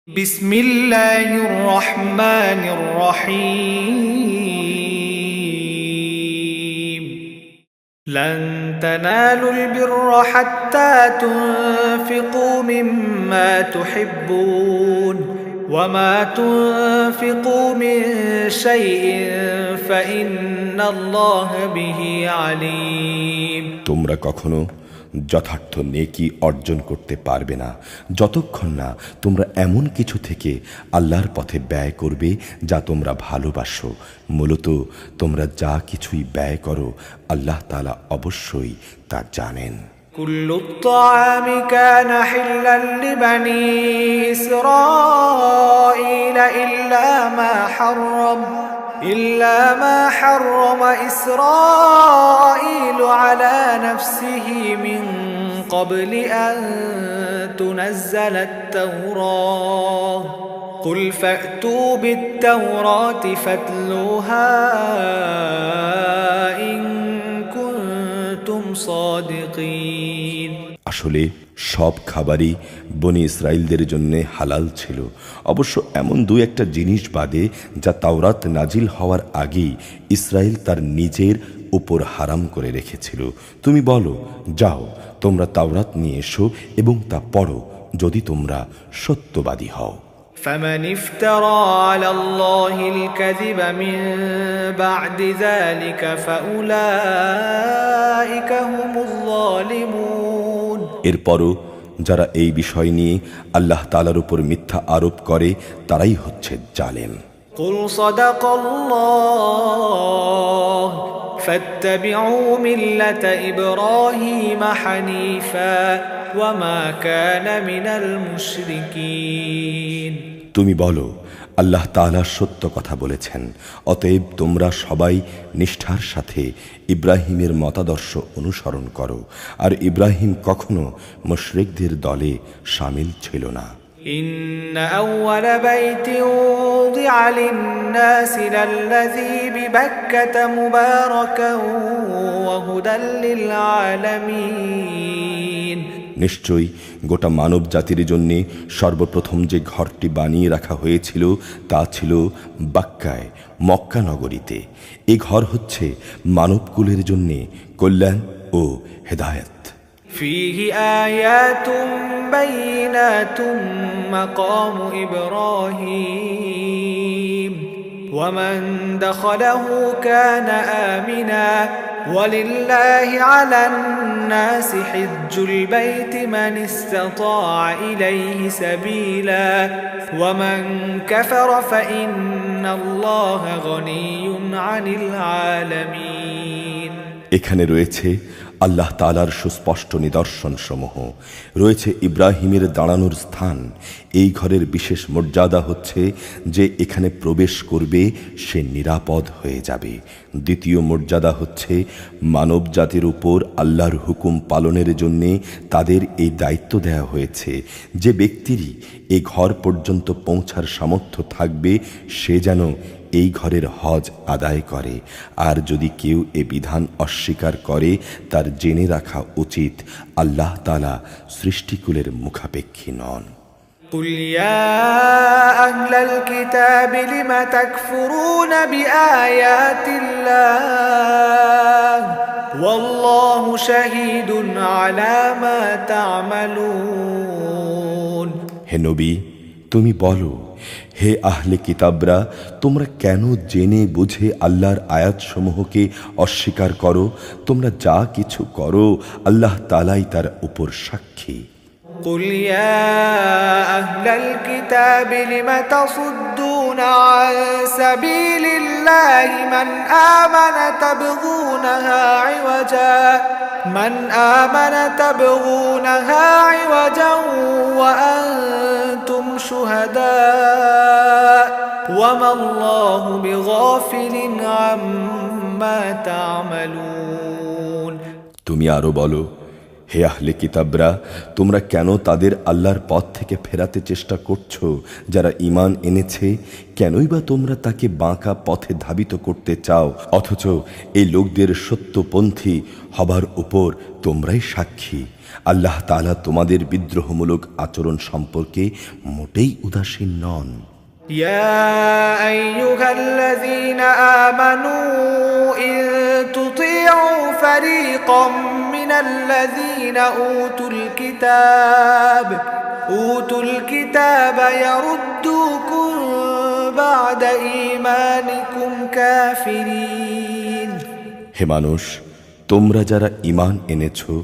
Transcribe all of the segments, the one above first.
بسم الله الرحمن الرحيم لن تنالوا البر حتى تنفقوا مما تحبون وما تنفقوا من شيء فإن الله به عليم তোমরা কখনো যথার্থ নেকি অর্জন করতে পারবে না যতক্ষণ না তোমরা এমন কিছু থেকে আল্লাহর পথে ব্যয় করবে যা তোমরা ভালোবাসো। মূলত তোমরা যা কিছুই ব্যয় করো আল্লাহ তাআলা অবশ্যই তা জানেন। كل الطعام كان حلا لبني إسرائيل إلا ما حرم إسرائيل على نفسه من قبل أن تنزل التوراة قل فأتوا بالتوراة فاتلوها إن كنتم صادقين। আসলে সব খাবারই বনি ইসরাইলদের জন্য হালাল ছিল, অবশ্য এমন দু একটা জিনিস বাদে যা তাওরাত নাজিল হওয়ার আগেই ইসরাইল তার নিজের উপর হারাম করে রেখেছিল। তুমি বলো, যাও তোমরা তাওরাত নিয়ে এসো এবং তা পড়ো যদি তোমরা সত্যবাদী হও। فمن افترى على الله الكذب من بعد ذلك فأولئك هم الظالمون। এরপরও যারা এই বিষয় নিয়ে আল্লাহ তাআলার উপর মিথ্যা আরোপ করে তারাই হচ্ছে জালেম। قل صدق الله فاتبعوا ملة إبراهيم حنيفا وما كان من المشركين। তুমি বলো, আল্লাহ তাআলা সত্য কথা বলেছেন, অতএব তোমরা সবাই নিষ্ঠার সাথে ইব্রাহিমের মতাদর্শ অনুসরণ করো, আর ইব্রাহিম কখনো মুশরিকদের দলে শামিল ছিল না। إن أول بيت وضع للناس للذي ببكة مباركا وهدى للعالمين। নিশ্চয়ই গোটা মানব জাতির জন্য সর্বপ্রথম যে ঘরটি বানিয়ে রাখা হয়েছিল তা ছিল বাক্কায়, মক্কা নগরীতে। এই ঘর হচ্ছে মানবকুলের জন্য কল্যাণ ও হেদায়েত। فيه آيات بينات مقام إبراهيم ومن دخله كان آمنا ولله على الناس حج البيت من استطاع إليه سبيلا ومن كفر فإن الله غني عن العالمين। এখানে রয়েছে আল্লাহ তাআলার সুস্পষ্ট নিদর্শন সমূহ, রয়েছে ইব্রাহিমের দাঁড়ানোর স্থান। এই ঘরের বিশেষ মর্যাদা হচ্ছে যে এখানে প্রবেশ করবে সে নিরাপদ হয়ে যাবে। দ্বিতীয় মর্যাদা হচ্ছে মানব জাতির উপর আল্লাহর হুকুম পালনের জন্য তাদের এই দায়িত্ব দেওয়া হয়েছে যে ব্যক্তিরই এই ঘর পর্যন্ত পৌঁছার সামর্থ্য থাকবে সে যেন এই ঘরের হজ আদায় করে। আর যদি কেউ এ বিধান অস্বীকার করে তার জেনে রাখা উচিত আল্লাহ তাআলা সৃষ্টিকুলের মুখাপেক্ষী নন। قل يا أهل الكتاب لم تكفرون بآيات الله والله شهيد على ما تعملون। হে নবী, তুমি বলো, হে আহলে কিতাবরা, তোমরা কেন জেনে বুঝে আল্লাহর আয়াতসমূহকে অস্বীকার করো? তোমরা যা কিছু করো আল্লাহ তাআলাই তার উপর সাক্ষী। قل يا أهل الكتاب لم تصدون عن سبيل الله من آمن تبغونها عوجا وأنتم شهداء وما الله بغافل عما تعملون। তুমি আরো বলো, হে আহলে কিতাবরা, তোমরা কেন তাদের আল্লাহর পথ থেকে ফেরাতে চেষ্টা করছো যারা ঈমান এনেছে? কেনই বা তোমরা তাকে বাঁকা পথে ধাবিত করতে চাও, অথচ এই লোকদের সত্যপন্থী হবার উপর তোমরাই সাক্ষী। আল্লাহ তাআলা তোমাদের বিদ্রোহমূলক আচরণ সম্পর্কে মোটেই উদাসীন নন। يا أيها الذين آمنوا إن تطيعوا فريقا من الذين أوتوا الكتاب يردوكم بعد إيمانكم كافرين। হে মানুষ, তোমরা যারা ঈমান এনেছো,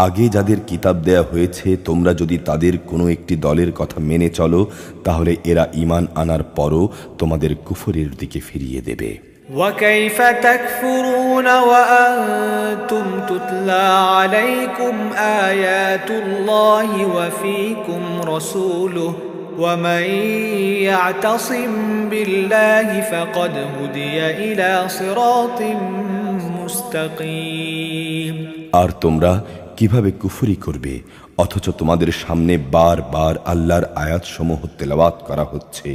আগে যাদের কিতাব দেয়া হয়েছে, তোমরা যদি তাদের কোনো একটি দলের কথা মেনে চলো, তাহলে এরা ঈমান আনার পরও তোমাদের কুফরের দিকে ফিরিয়ে দেবে। وكيف تكفرون وأنتم تتلى عليكم آيات الله وفيكم رسوله ومن يعتصم بالله فقد هدي إلى صراط মুস্তাকিম। আর তোমরা কিভাবে কুফরি করবে অথচ তোমাদের সামনে বারবার আল্লাহর আয়াতসমূহ তেলাওয়াত করা হচ্ছে?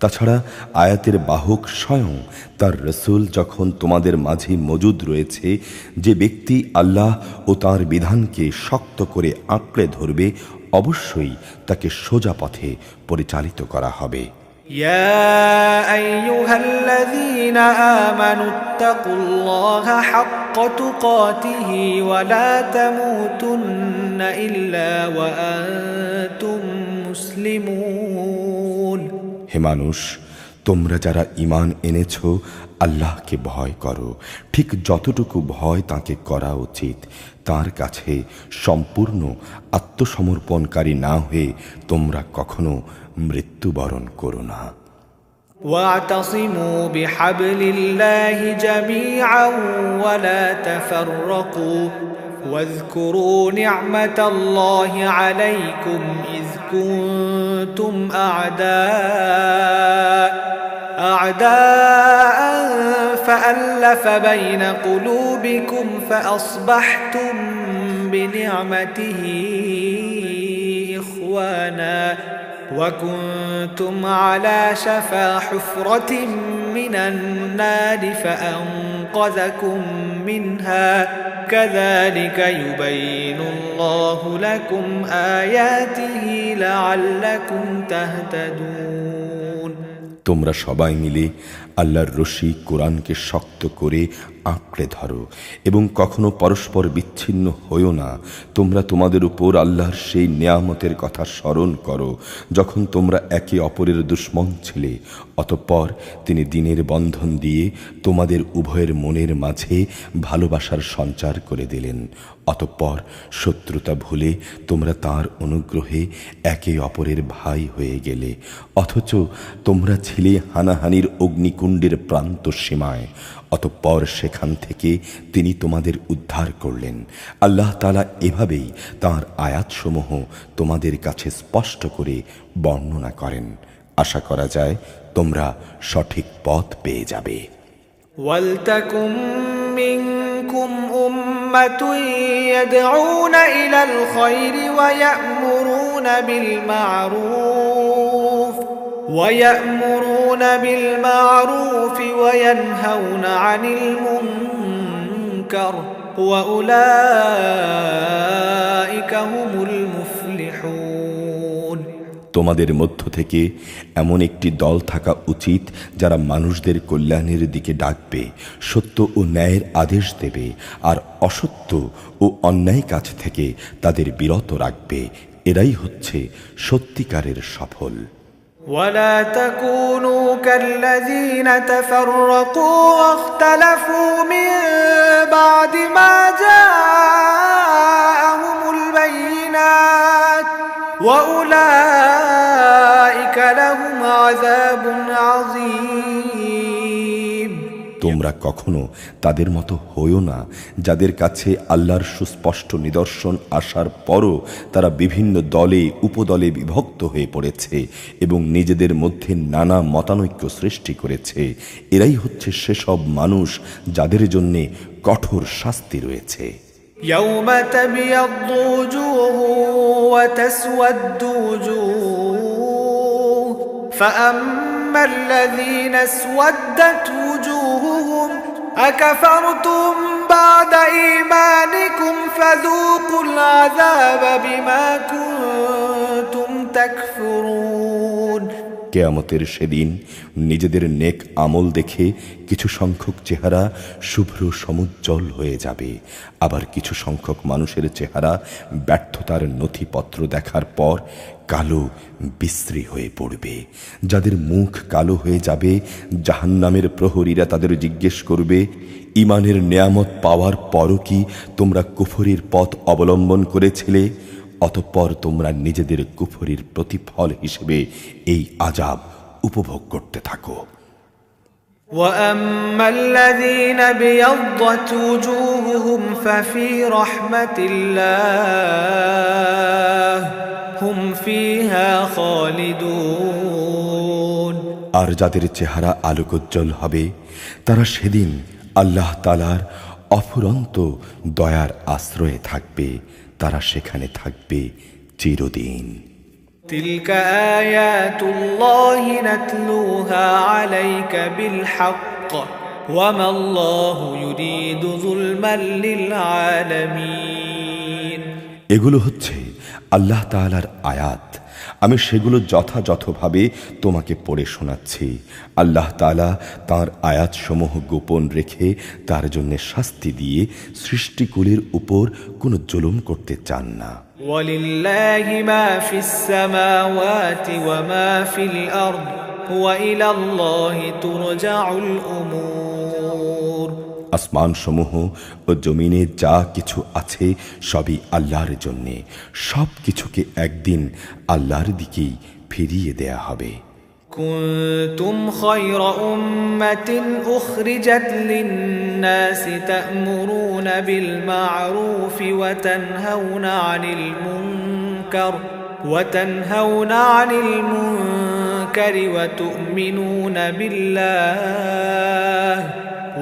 তাছাড়া আয়াতের বাহক স্বয়ং তার রসুল যখন তোমাদের মাঝে মজুদ রয়েছে, যে ব্যক্তি আল্লাহ ও তার বিধানকে শক্ত করে আঁকড়ে ধরবে, অবশ্যই তাকে সোজা পথে পরিচালিত করা হবে। يا أيها الذين آمنوا اتقوا الله حق تقاته ولا تموتن إلا وأنتم مسلمون। হে মানুষ, তোমরা যারা ঈমান এনেছো, আল্লাহকে ভয় করো, ঠিক যতটুকু ভয় তাকে করা উচিত। তার কাছে সম্পূর্ণ আত্মসমর্পণকারী না হয়ে তোমরা কখনো মৃত্যুবরণ করো না। واعتصموا بحبل الله جميعا ولا تفرقوا واذكروا نعمة الله عليكم إذ كنتم أعداء فألف بين قلوبكم فأصبحتم بنعمته إخوانا وكنتم على شفا حفرة من النار فأنقذكم منها كذلك يبين الله لكم آياته لعلكم تهتدون। তোমরা সবাই মিলে আল্লাহর রশি কোরআনকে শক্ত করে আঁকড়ে ধরো এবং কখনো পরস্পর বিচ্ছিন্ন হইও না। তোমরা তোমাদের উপর আল্লাহর সেই নিয়ামতের কথা স্মরণ করো যখন তোমরা একে অপরের দুশমন ছিলে। অতঃপর তিনি দ্বীনের বন্ধন দিয়ে তোমাদের উভয়ের মনের মাঝে ভালোবাসার সঞ্চার করে দিলেন। অতঃপর শত্রুতা ভুলে তোমরা তার অনুগ্রহে একে অপরের ভাই হয়ে গেলে। অথচ তোমরা ছিলে হানাহানির অগ্নিকুণ্ডের প্রান্ত সীমায়। অতঃপর সেখান থেকে তিনি তোমাদের উদ্ধার করলেন। আল্লাহ তাআলা এভাবেই তাঁর আয়াতসমূহ তোমাদের কাছে স্পষ্ট করে বর্ণনা করেন। আশা করা যায় তোমরা সঠিক পথ পেয়ে যাবে। ওয়ালতাকুম মিনকুম উম্মাতুন ইয়াদউনা ইলাল খায়রি ওয়া ইয়া'মুরুনা বিল মা'রুফ وينهون عن المنكر وأولئك هم المفلحون। তোমাদের মধ্য থেকে এমন একটি দল থাকা উচিত যারা মানুষদের কল্যাণের দিকে ডাকবে, সত্য ও ন্যায়ের আদেশ দেবে, আর অসত্য ও অন্যায় কাজ থেকে তাদের বিরত রাখবে। এরাই হচ্ছে সত্যিকারের সফল। ولا تكونوا كالذين تفرقوا واختلفوا من بعد ما جاءهم البينات وأولئك لهم عذاب عظيم। তোমরা কখনো তাদের মতো হইও না যাদের কাছে আল্লাহর সুস্পষ্ট নিদর্শন আসার পরও তারা বিভিন্ন দলে উপদলে বিভক্ত হয়ে পড়েছে এবং নিজেদের মধ্যে নানা মতানৈক্য সৃষ্টি করেছে। এরাই হচ্ছে সেসব মানুষ যাদের জন্যে কঠোর শাস্তি রয়েছে। يوم تبيض وجوه وتسود وجوه فأما الذين اسودت وجوههم أكفرتم بعد إيمانكم فذوقوا العذاب بما كنتم تكفرون কিয়ামতের সেদিন নিজেদের নেক আমল দেখে কিছু সংখ্যক চেহারা শুভ্র সমুজ্জ্বল হয়ে যাবে, আবার কিছু সংখ্যক মানুষের চেহারা ব্যর্থতার নথিপত্র দেখার পর কালো বিশ্রী হয়ে পড়বে। যাদের মুখ কালো হয়ে যাবে, জাহান্নামের প্রহরীরা তাদের জিজ্ঞেস করবে, ঈমানের নেয়ামত পাওয়ার পরও কি তোমরা কুফরির পথ অবলম্বন করেছিলে? অতঃপর তোমরা নিজেদের কুফরির প্রতিফল হিসেবে এই আযাব উপভোগ করতে থাকো। وأما الذين ابيضت وجوههم ففي رحمة الله هم فيها خالدون আর যাদের চেহারা আলোকোজ্জ্বল হবে তারা সেদিন আল্লাহ তাআলার অফুরন্ত দয়ার আশ্রয়ে থাকবে, তারা সেখানে থাকবে চিরদিন। تلك آيات الله نتلوها عليك بالحق وما الله يريد ظلما للعالمين এগুলো হচ্ছে আল্লাহ তাআলার আয়াত, আমি সেগুলো যথাযথভাবে তোমাকে পড়ে শোনাচ্ছি। আল্লাহ তাআলা তাঁর আয়াতসমূহ গোপন রেখে তার জন্য শাস্তি দিয়ে সৃষ্টিকুলের উপর কোনো জুলুম করতে চান না। ولله ما في السماوات وما في الأرض وإلى الله ترجع الأمور আসমানসমূহ ও জমিনে যা কিছু আছে সবই আল্লাহর জন্যে, সব কিছুকে একদিন আল্লাহর দিকেই ফিরিয়ে দেয়া হবে। كنتم خير أمة أخرجت للناس تأمرون بالمعروف وتنهون عن المنكر وتؤمنون بالله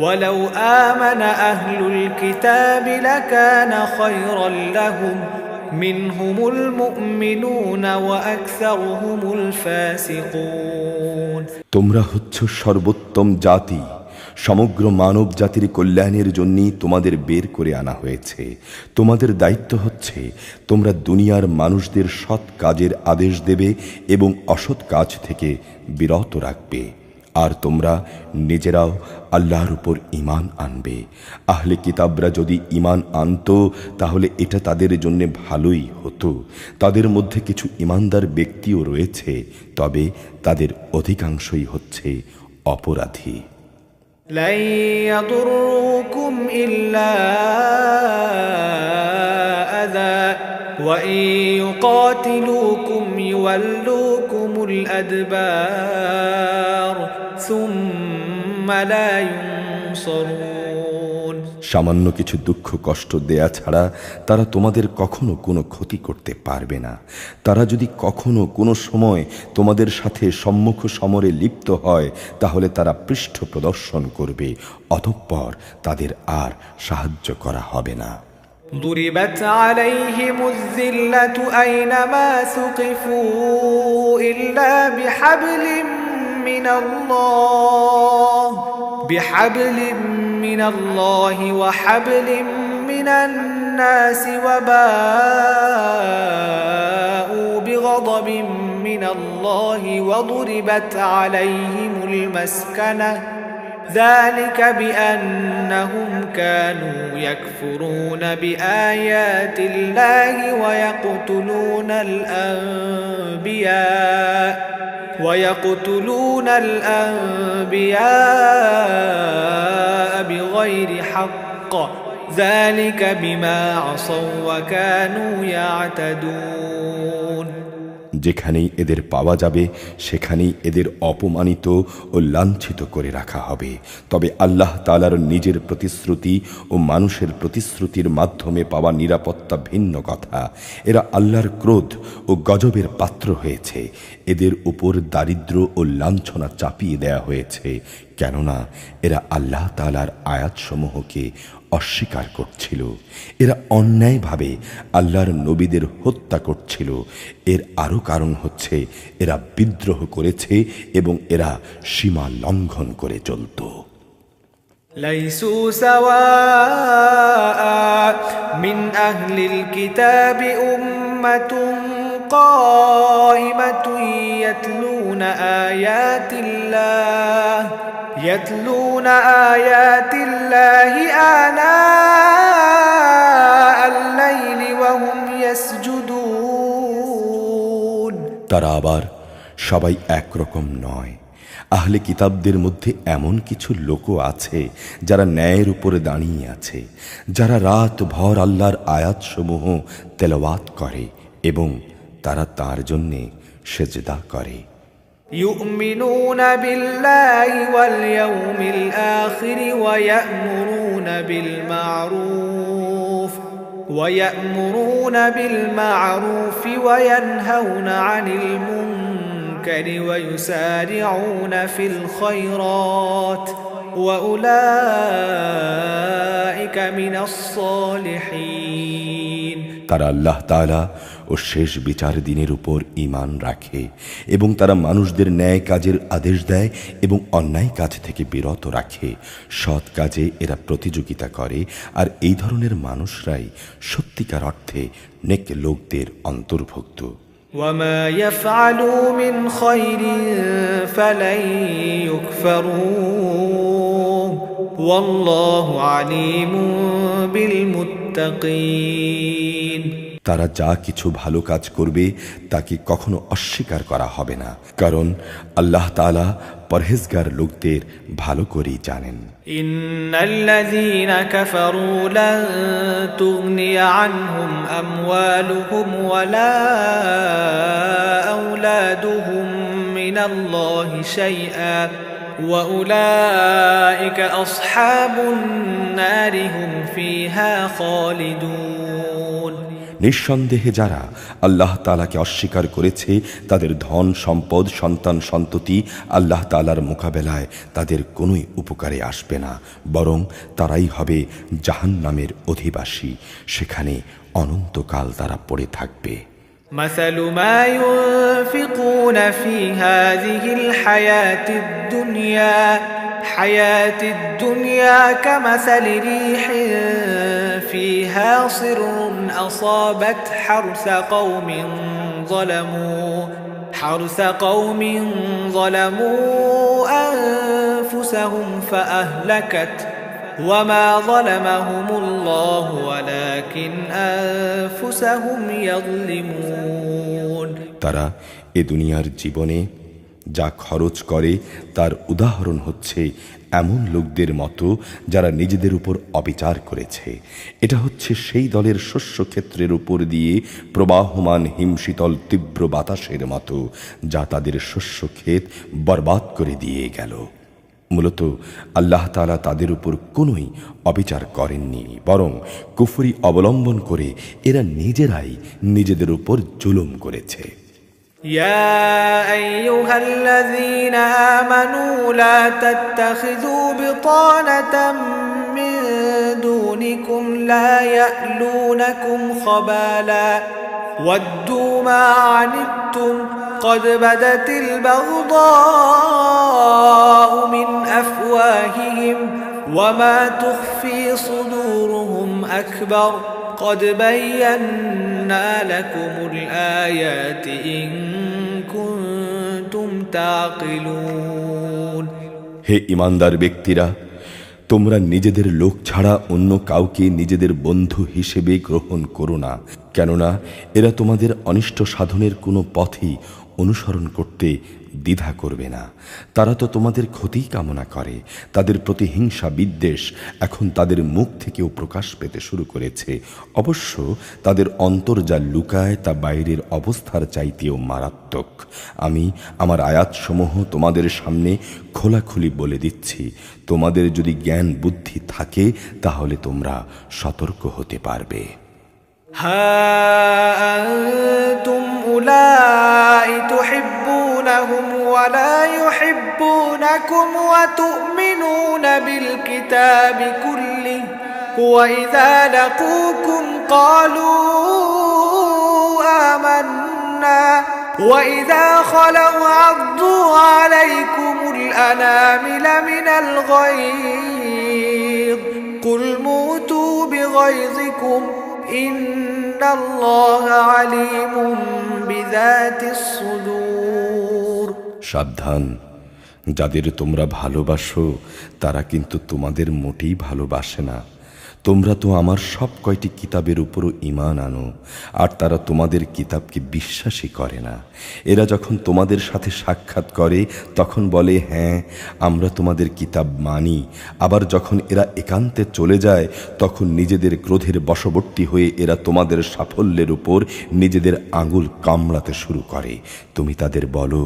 ولو آمن أهل الكتاب لكان خيرا لهم منهم المؤمنون وأكثرهم الفاسقون তোমরা হচ্ছ সর্বোত্তম জাতি, সমগ্র মানব জাতির কল্যাণের জন্যই তোমাদের বের করে আনা হয়েছে। তোমাদের দায়িত্ব হচ্ছে তোমরা দুনিয়ার মানুষদের সৎ কাজের আদেশ দেবে এবং অসৎ কাজ থেকে বিরত রাখবে, আর তোমরা নিজেরাও আল্লাহর উপর ঈমান আনবে। আহলে কিতাবরা যদি ঈমান আনতো তাহলে এটা তাদের জন্য ভালোই হতো। তাদের মধ্যে কিছু ঈমানদার ব্যক্তিও রয়েছে, তবে তাদের অধিকাংশই হচ্ছে অপরাধী। لن يضروكم إلا أذى وإن يقاتلوكم يولوكم الأدبار ثم لا ينصرون সামান্য কিছু দুঃখ কষ্ট দেয়া ছাড়া তারা তোমাদের কখনো কোনো ক্ষতি করতে পারবে না। তারা যদি কখনো কোনো সময় তোমাদের সাথে সম্মুখ সমরে লিপ্ত হয় তাহলে তারা পৃষ্ঠ প্রদর্শন করবে, অতঃপর তাদের আর সাহায্য করা হবে না। ضربت عليهم الذلة أينما ثقفوا إلا بحبل من الله وحبل من الناس وباءوا بغضب من الله وضربت عليهم المسكنة ذلك بأنهم كانوا يكفرون بآيات الله ويقتلون الأنبياء بغير حق ذلك بما عصوا وكانوا يعتدون যেখানেই এদের পাওয়া যাবে সেখানেই এদের অপমানিত ও লাঞ্ছিত করে রাখা হবে। তবে আল্লাহ তাআলার নিজের প্রতিশ্রুতি ও মানুষের প্রতিশ্রুতির মাধ্যমে পাওয়া নিরাপত্তা ভিন্ন কথা। এরা আল্লাহর ক্রোধ ও গজবের পাত্র হয়েছে। এদের উপর দারিদ্র্য ও লাঞ্ছনা চাপিয়ে দেয়া হয়েছে, কেননা এরা আল্লাহ তাআলার আয়াতসমূহকে অস্বীকার করছিল। এরা অন্যায়ভাবে আল্লাহর নবীদের হত্যা করছিল। এর আরও কারণ হচ্ছে এরা বিদ্রোহ করেছে এবং এরা সীমা লঙ্ঘন করে চলত। ليسوا سواء من أهل الكتاب أمة قائمة يتلون آيات الله آناء الليل وهم يسجدون তারা আবার সবাই একরকম নয়। আহলে কিতাবদের মধ্যে এমন কিছু লোকও আছে যারা ন্যায়ের উপরে দাঁড়িয়ে আছে, যারা রাত ভর আল্লাহর আয়াতসমূহ তেলাওয়াত করে এবং তারা তার জন্যে সেজদা করে। يؤمنون بالله واليوم الآخر ويأمرون بالمعروف وينهون عن المنكر ويسارعون في الخيرات وأولئك من الصالحين তারা আল্লাহ তাআলা ও শেষ বিচার দিনের উপর ঈমান রাখে এবং তারা মানুষদের ন্যায় কাজের আদেশ দেয় এবং অন্যায় কাজ থেকে বিরত রাখে। সৎ কাজে এরা প্রতিযোগিতা করে, আর এই ধরনের মানুষরাই সত্যিকার অর্থে নেক লোকদের অন্তর্ভুক্ত। وما يفعلوا من خير فلن يكفروه والله عليم بالمتقين তারা যা কিছু ভালো কাজ করবে তাকে কখনো অস্বীকার করা হবে না, কারণ আল্লাহ তাআলা পরহেজগার লোকদের ভালো করেই জানেন। ইন্নাল্লাযীনা কাফারু লান তুগনিয়া আনহুম আমওয়ালুহুম ওয়ালা আওলাদুহুম মিনাল্লাহি শাইআ ওয়া উলাইকা আসহাবুন নারি হুম ফিহা খালিদুন। নিঃসন্দেহে যারা আল্লাহ তাআলাকে অস্বীকার করেছে তাদের ধন সম্পদ সন্তান সন্ততি আল্লাহ তাআলার মোকাবেলায় তাদের কোনোই উপকারে আসবে না, বরং তারাই হবে জাহান্নামের অধিবাসী, সেখানে অনন্তকাল তারা পড়ে থাকবে। مثل ما ينفقون في هذه الحياة الدنيا كمثل ريح فيها صر أصابت حرث قوم ظلموا أنفسهم فأهلكت وما ظلمهم الله ولكن أنفسهم يظلمون তারা এ দুনিয়ার জীবনে যা খরচ করে তার উদাহরণ হচ্ছে এমন লোকদের মতো যারা নিজেদের উপর অবিচার করেছে। এটা হচ্ছে সেই দলের শস্য ক্ষেত্রের উপর দিয়ে প্রবাহমান হিমশীতল তীব্র বাতাসের মতো, যা তাদের শস্য ক্ষেত বরবাদ করে দিয়ে গেল। মূলত আল্লাহ তাআলা তাদের উপর কোনোই অবিচার করেননি, বরং কুফরি অবলম্বন করে এরা নিজেরাই নিজেদের উপর জুলুম করেছে। يا أيها الذين آمنوا لا تتخذوا بطانة من دونكم لا يألونكم خبالا ودوا ما عنتم قد بدت البغضاء من أفواههم وما تخفي صدورهم أكبر قد بينا لكم الآيات إن كنتم تعقلون হে ঈমানদার ব্যক্তিরা, তোমরা নিজেদের লোক ছাড়া অন্য কাউকে নিজেদের বন্ধু হিসেবে গ্রহণ করো না, কেননা এরা তোমাদের অনিষ্ট সাধনের কোনো পথই অনুসরণ করতে দ্বিধা করবে না। তারা তো তোমাদের ক্ষতিই কামনা করে। তাদের প্রতি হিংসা বিদ্বেষ এখন তাদের মুখ থেকেও প্রকাশ পেতে শুরু করেছে। অবশ্য তাদের অন্তর যা লুকায় তা বাইরের অবস্থার চাইতেও মারাত্মক। আমি আমার আয়াতসমূহ তোমাদের সামনে খোলাখুলি বলে দিচ্ছি। তোমাদের যদি জ্ঞান বুদ্ধি থাকে তাহলে তোমরা সতর্ক হতে পারবে। ها أنتم أولئك تحبونهم ولا يحبونكم وتؤمنون بالكتاب كله وإذا لقوكم قالوا آمنا وإذا خلوا عضوا عليكم الأنامل من الغيظ قل موتوا بغيظكم إن الله عليم بذات الصدور সাবধান, যাদের তোমরা ভালোবাসো তারা কিন্তু তোমাদের মোটেই ভালোবাসে না। তোমরা তো আমার সব কয়টি কিতাবের উপরও ঈমান আনো, আর তারা তোমাদের কিতাবকে বিশ্বাসই করে না। এরা যখন তোমাদের সাথে সাক্ষাৎ করে তখন বলে, হ্যাঁ আমরা তোমাদের কিতাব মানি। আবার যখন এরা একান্তে চলে যায় তখন নিজেদের ক্রোধের বশবর্তী হয়ে এরা তোমাদের সাফল্যের উপর নিজেদের আঙুল কামড়াতে শুরু করে। তুমি তাদের বলো,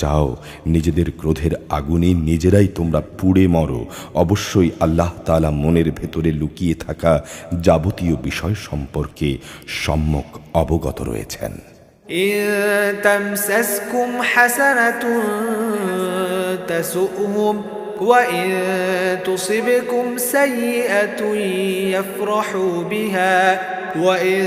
যাও নিজেদের ক্রোধের আগুনে নিজেরাই তোমরা পুড়ে মরো। অবশ্যই আল্লাহ তাআলা মনের ভেতরে লুকিয়ে থাকা যাবতীয় বিষয় সম্পর্কে সম্যক অবগত রয়েছেন। إن تمسسكم حسنة تسؤهم وإن تصبكم سيئة يفرحوا بها وإن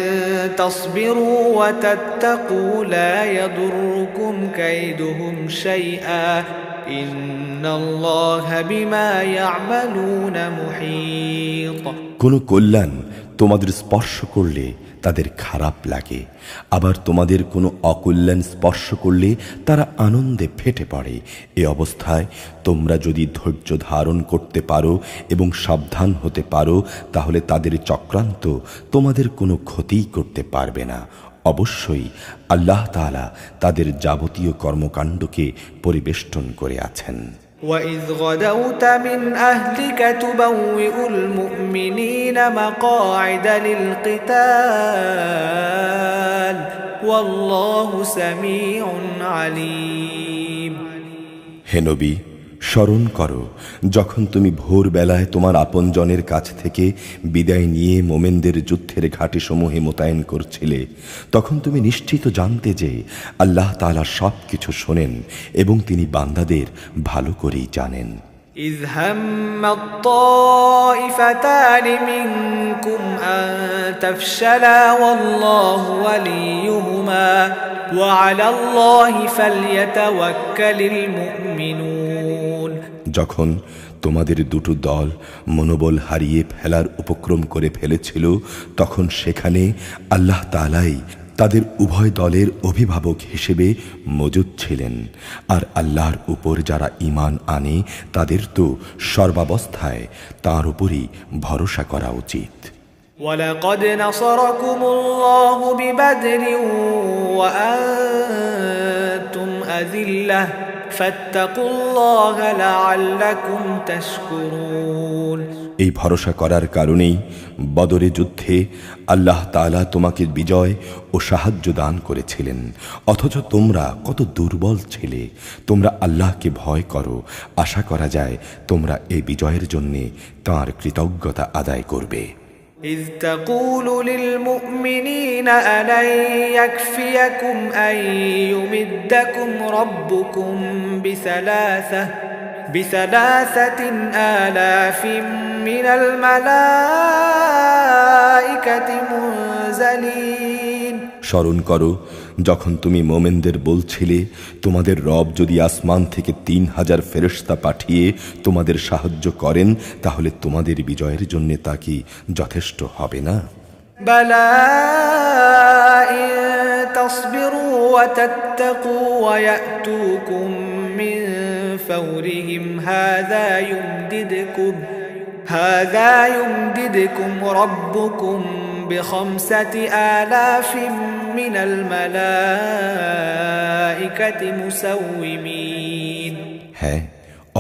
تصبروا وتتقوا لا يضركم كيدهم شيئا إن الله بما يعملون محيط। কোনো কল্যাণ তোমাদের স্পর্শ করলে তাদের খারাপ লাগে, আবার তোমাদের কোনো অকল্যাণ স্পর্শ করলে তারা আনন্দে ফেটে পড়ে। এ অবস্থায় তোমরা যদি ধৈর্য ধারণ করতে পারো এবং সাবধান হতে পারো তাহলে তাদের চক্রান্ত তোমাদের কোনো ক্ষতিই করতে পারবে না। অবশ্যই আল্লাহ তাআলা তাদের যাবতীয় কর্মকাণ্ডকে পরিবেষ্টন করে আছেন। وَإِذْ غَدَوْتَ مِنْ أَهْلِكَ تُبَوِّئُ الْمُؤْمِنِينَ مَقَاعِدَ لِلْقِتَالِ وَاللَّهُ سَمِيعٌ عَلِيمٌ। হে নবী, স্মরণ করো যখন তুমি ভোরবেলায় তোমার আপনজনের কাছ থেকে বিদায় নিয়ে মোমেনদের যুদ্ধের ঘাটিসমূহে মোতায়েন করছিলে, তখন তুমি নিশ্চিত জানতে যে আল্লাহ তাআলা সব কিছু শোনেন এবং তিনি বান্দাদের ভালো করেই জানেন। إذ هم الطائفتان منكم أن تفشلا والله وليهما وعلى الله فليتوكل المؤمنون। যখন তোমাদের দুটো দল মনোবল হারিয়ে ফেলার উপক্রম করে ফেলেছিল তখন সেখানে আল্লাহ তাআলাই তাদের উভয় দলের অভিভাবক হিসেবে মজুদ ছিলেন। আর আল্লাহর উপর যারা ঈমান আনে তাদের তো সর্বাবস্থায় তার উপরই ভরসা করা উচিত। وَلَقَدْ نَصَرَكُمُ اللَّهُ بِبَدْرٍ وَأَنْتُمْ أَذِلَّةٌ فَاتَّقُوا اللَّهَ لَعَلَّكُمْ تَشْكُرُونَ। এই ভরসা করার কারণেই বদরে যুদ্ধে আল্লাহ তাআলা তোমাকে বিজয় ও সাহায্য দান করেছিলেন, অথচ তোমরা কত দুর্বল ছিলে। তোমরা আল্লাহকে ভয় করো, আশা করা যায় তোমরা এই বিজয়ের জন্যে তাঁর কৃতজ্ঞতা আদায় করবে। إذ تقول للمؤمنين ألن يكفيكم أن يمدكم ربكم بثلاثة آلاف من الملائكة منزلين। স্মরণ করো যখন তুমি মোমেনদের বলছিলে, তোমাদের রব যদি আসমান থেকে 3000 ফেরেশতা পাঠিয়ে তোমাদের সাহায্য করেন তাহলে তোমাদের বিজয়ের জন্য তা কি যথেষ্ট হবে না? بلى إن تصبروا وتتقوا ويأتوكم من فورهم هذا يمددكم ربكم ب5000 من الملائكة مسومين। হ্যাঁ,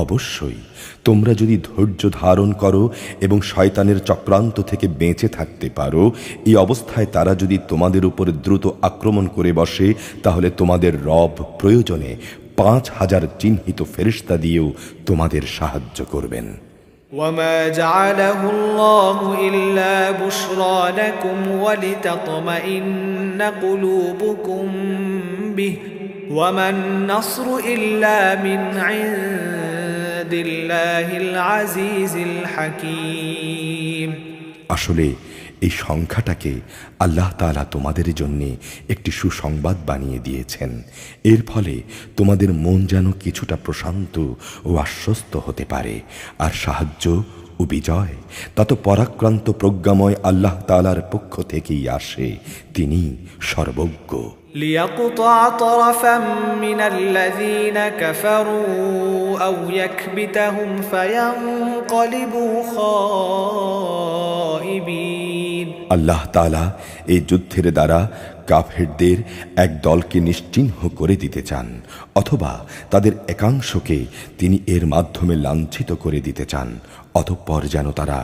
অবশ্যই তোমরা যদি ধৈর্য ধারণ করো এবং শয়তানের চক্রান্ত থেকে বেঁচে থাকতে পারো, এই অবস্থায় তারা যদি তোমাদের উপর দ্রুত আক্রমণ করে বসে তাহলে তোমাদের রব প্রয়োজনে 5000 চিহ্নিত ফেরেশতা দিয়েও তোমাদের সাহায্য করবেন। وما جعله الله إلا بشرى لكم ولتطمئن قلوبكم به وما النصر إلا من عند الله العزيز الحكيم। আসলে এই সংখ্যাটাকে আল্লাহ তাআলা তোমাদের জন্য একটি সুসংবাদ বানিয়ে দিয়েছেন। এর ফলে তোমাদের মন যেন কিছুটা প্রশান্ত ও আশ্বস্ত হতে পারে, আর সাহায্য ও ও বিজয় তা তো পরাক্রান্ত প্রজ্ঞাময় আল্লাহ তাআলার পক্ষ থেকেই আসে, তিনি সর্বজ্ঞ। ليقطع طرفا من الذين كفروا أو يكبتهم فينقلبوا خائبين। আল্লাহ তাআলা এই যুদ্ধের দ্বারা কাফেরদের এক দলকে নিশ্চিহ্ন করে দিতে চান, অথবা তাদের একাংশকে তিনি এর মাধ্যমে লাঞ্ছিত করে দিতে চান, অতঃপর যেন তারা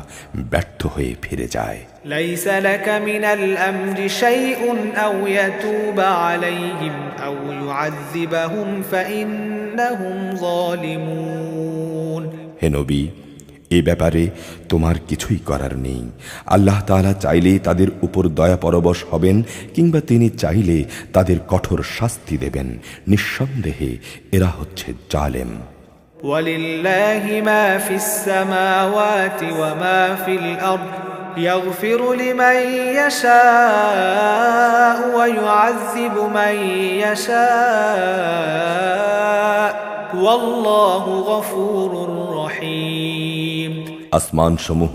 ব্যর্থ হয়ে ফিরে যায়। ليس لك من الأمر شيء أو يتوب عليهم أو يعذبهم فإنهم ظالمون। হে নবী, এ ব্যাপারে তোমার কিছুই করার নেই। আল্লাহ তাআলা চাইলে তাদের উপর দয়া পরবশ হবেন, কিংবা তিনি চাইলে তাদের কঠোর শাস্তি দেবেন। নিঃসন্দেহে এরা হচ্ছে জালেম। ولله ما في السماوات وما في الأرض يغفر لمن يشاء ويعذب من يشاء والله غفور رحيم। আসমান সমূহ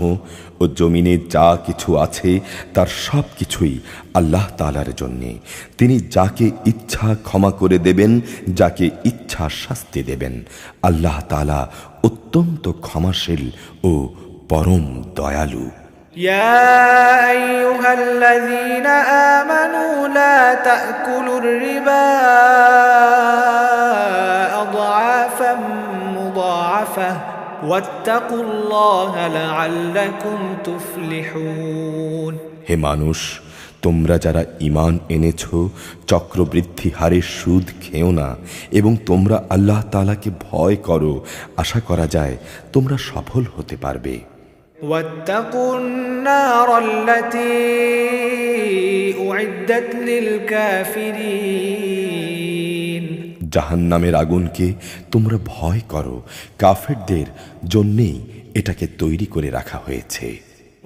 ও জমিনে যা কিছু আছে তার সব কিছুই আল্লাহ তাআলার জন্যে। তিনি যাকে ইচ্ছা ক্ষমা করে দেবেন, যাকে ইচ্ছা শাস্তি দেবেন। আল্লাহ তাআলা অত্যন্ত ক্ষমাশীল ও পরম দয়ালু। يا أيها الذين آمنوا لا تأكلوا الربا أضعافا مضاعفة واتقوا الله لعلكم تفلحون। হে মানুষ, তোমরা যারা ঈমান এনেছ, চক্রবৃদ্ধি হারে সুদ খেও না, এবং তোমরা আল্লাহ তাআলাকে ভয় করো, আশা করা যায় তোমরা সফল হতে পারবে। واتقوا النار التي أعدت للكافرين। জাহান্নামের আগুনকে তোমরা ভয় করো, কাফেরদের জন্যেই এটাকে তৈরি করে রাখা হয়েছে।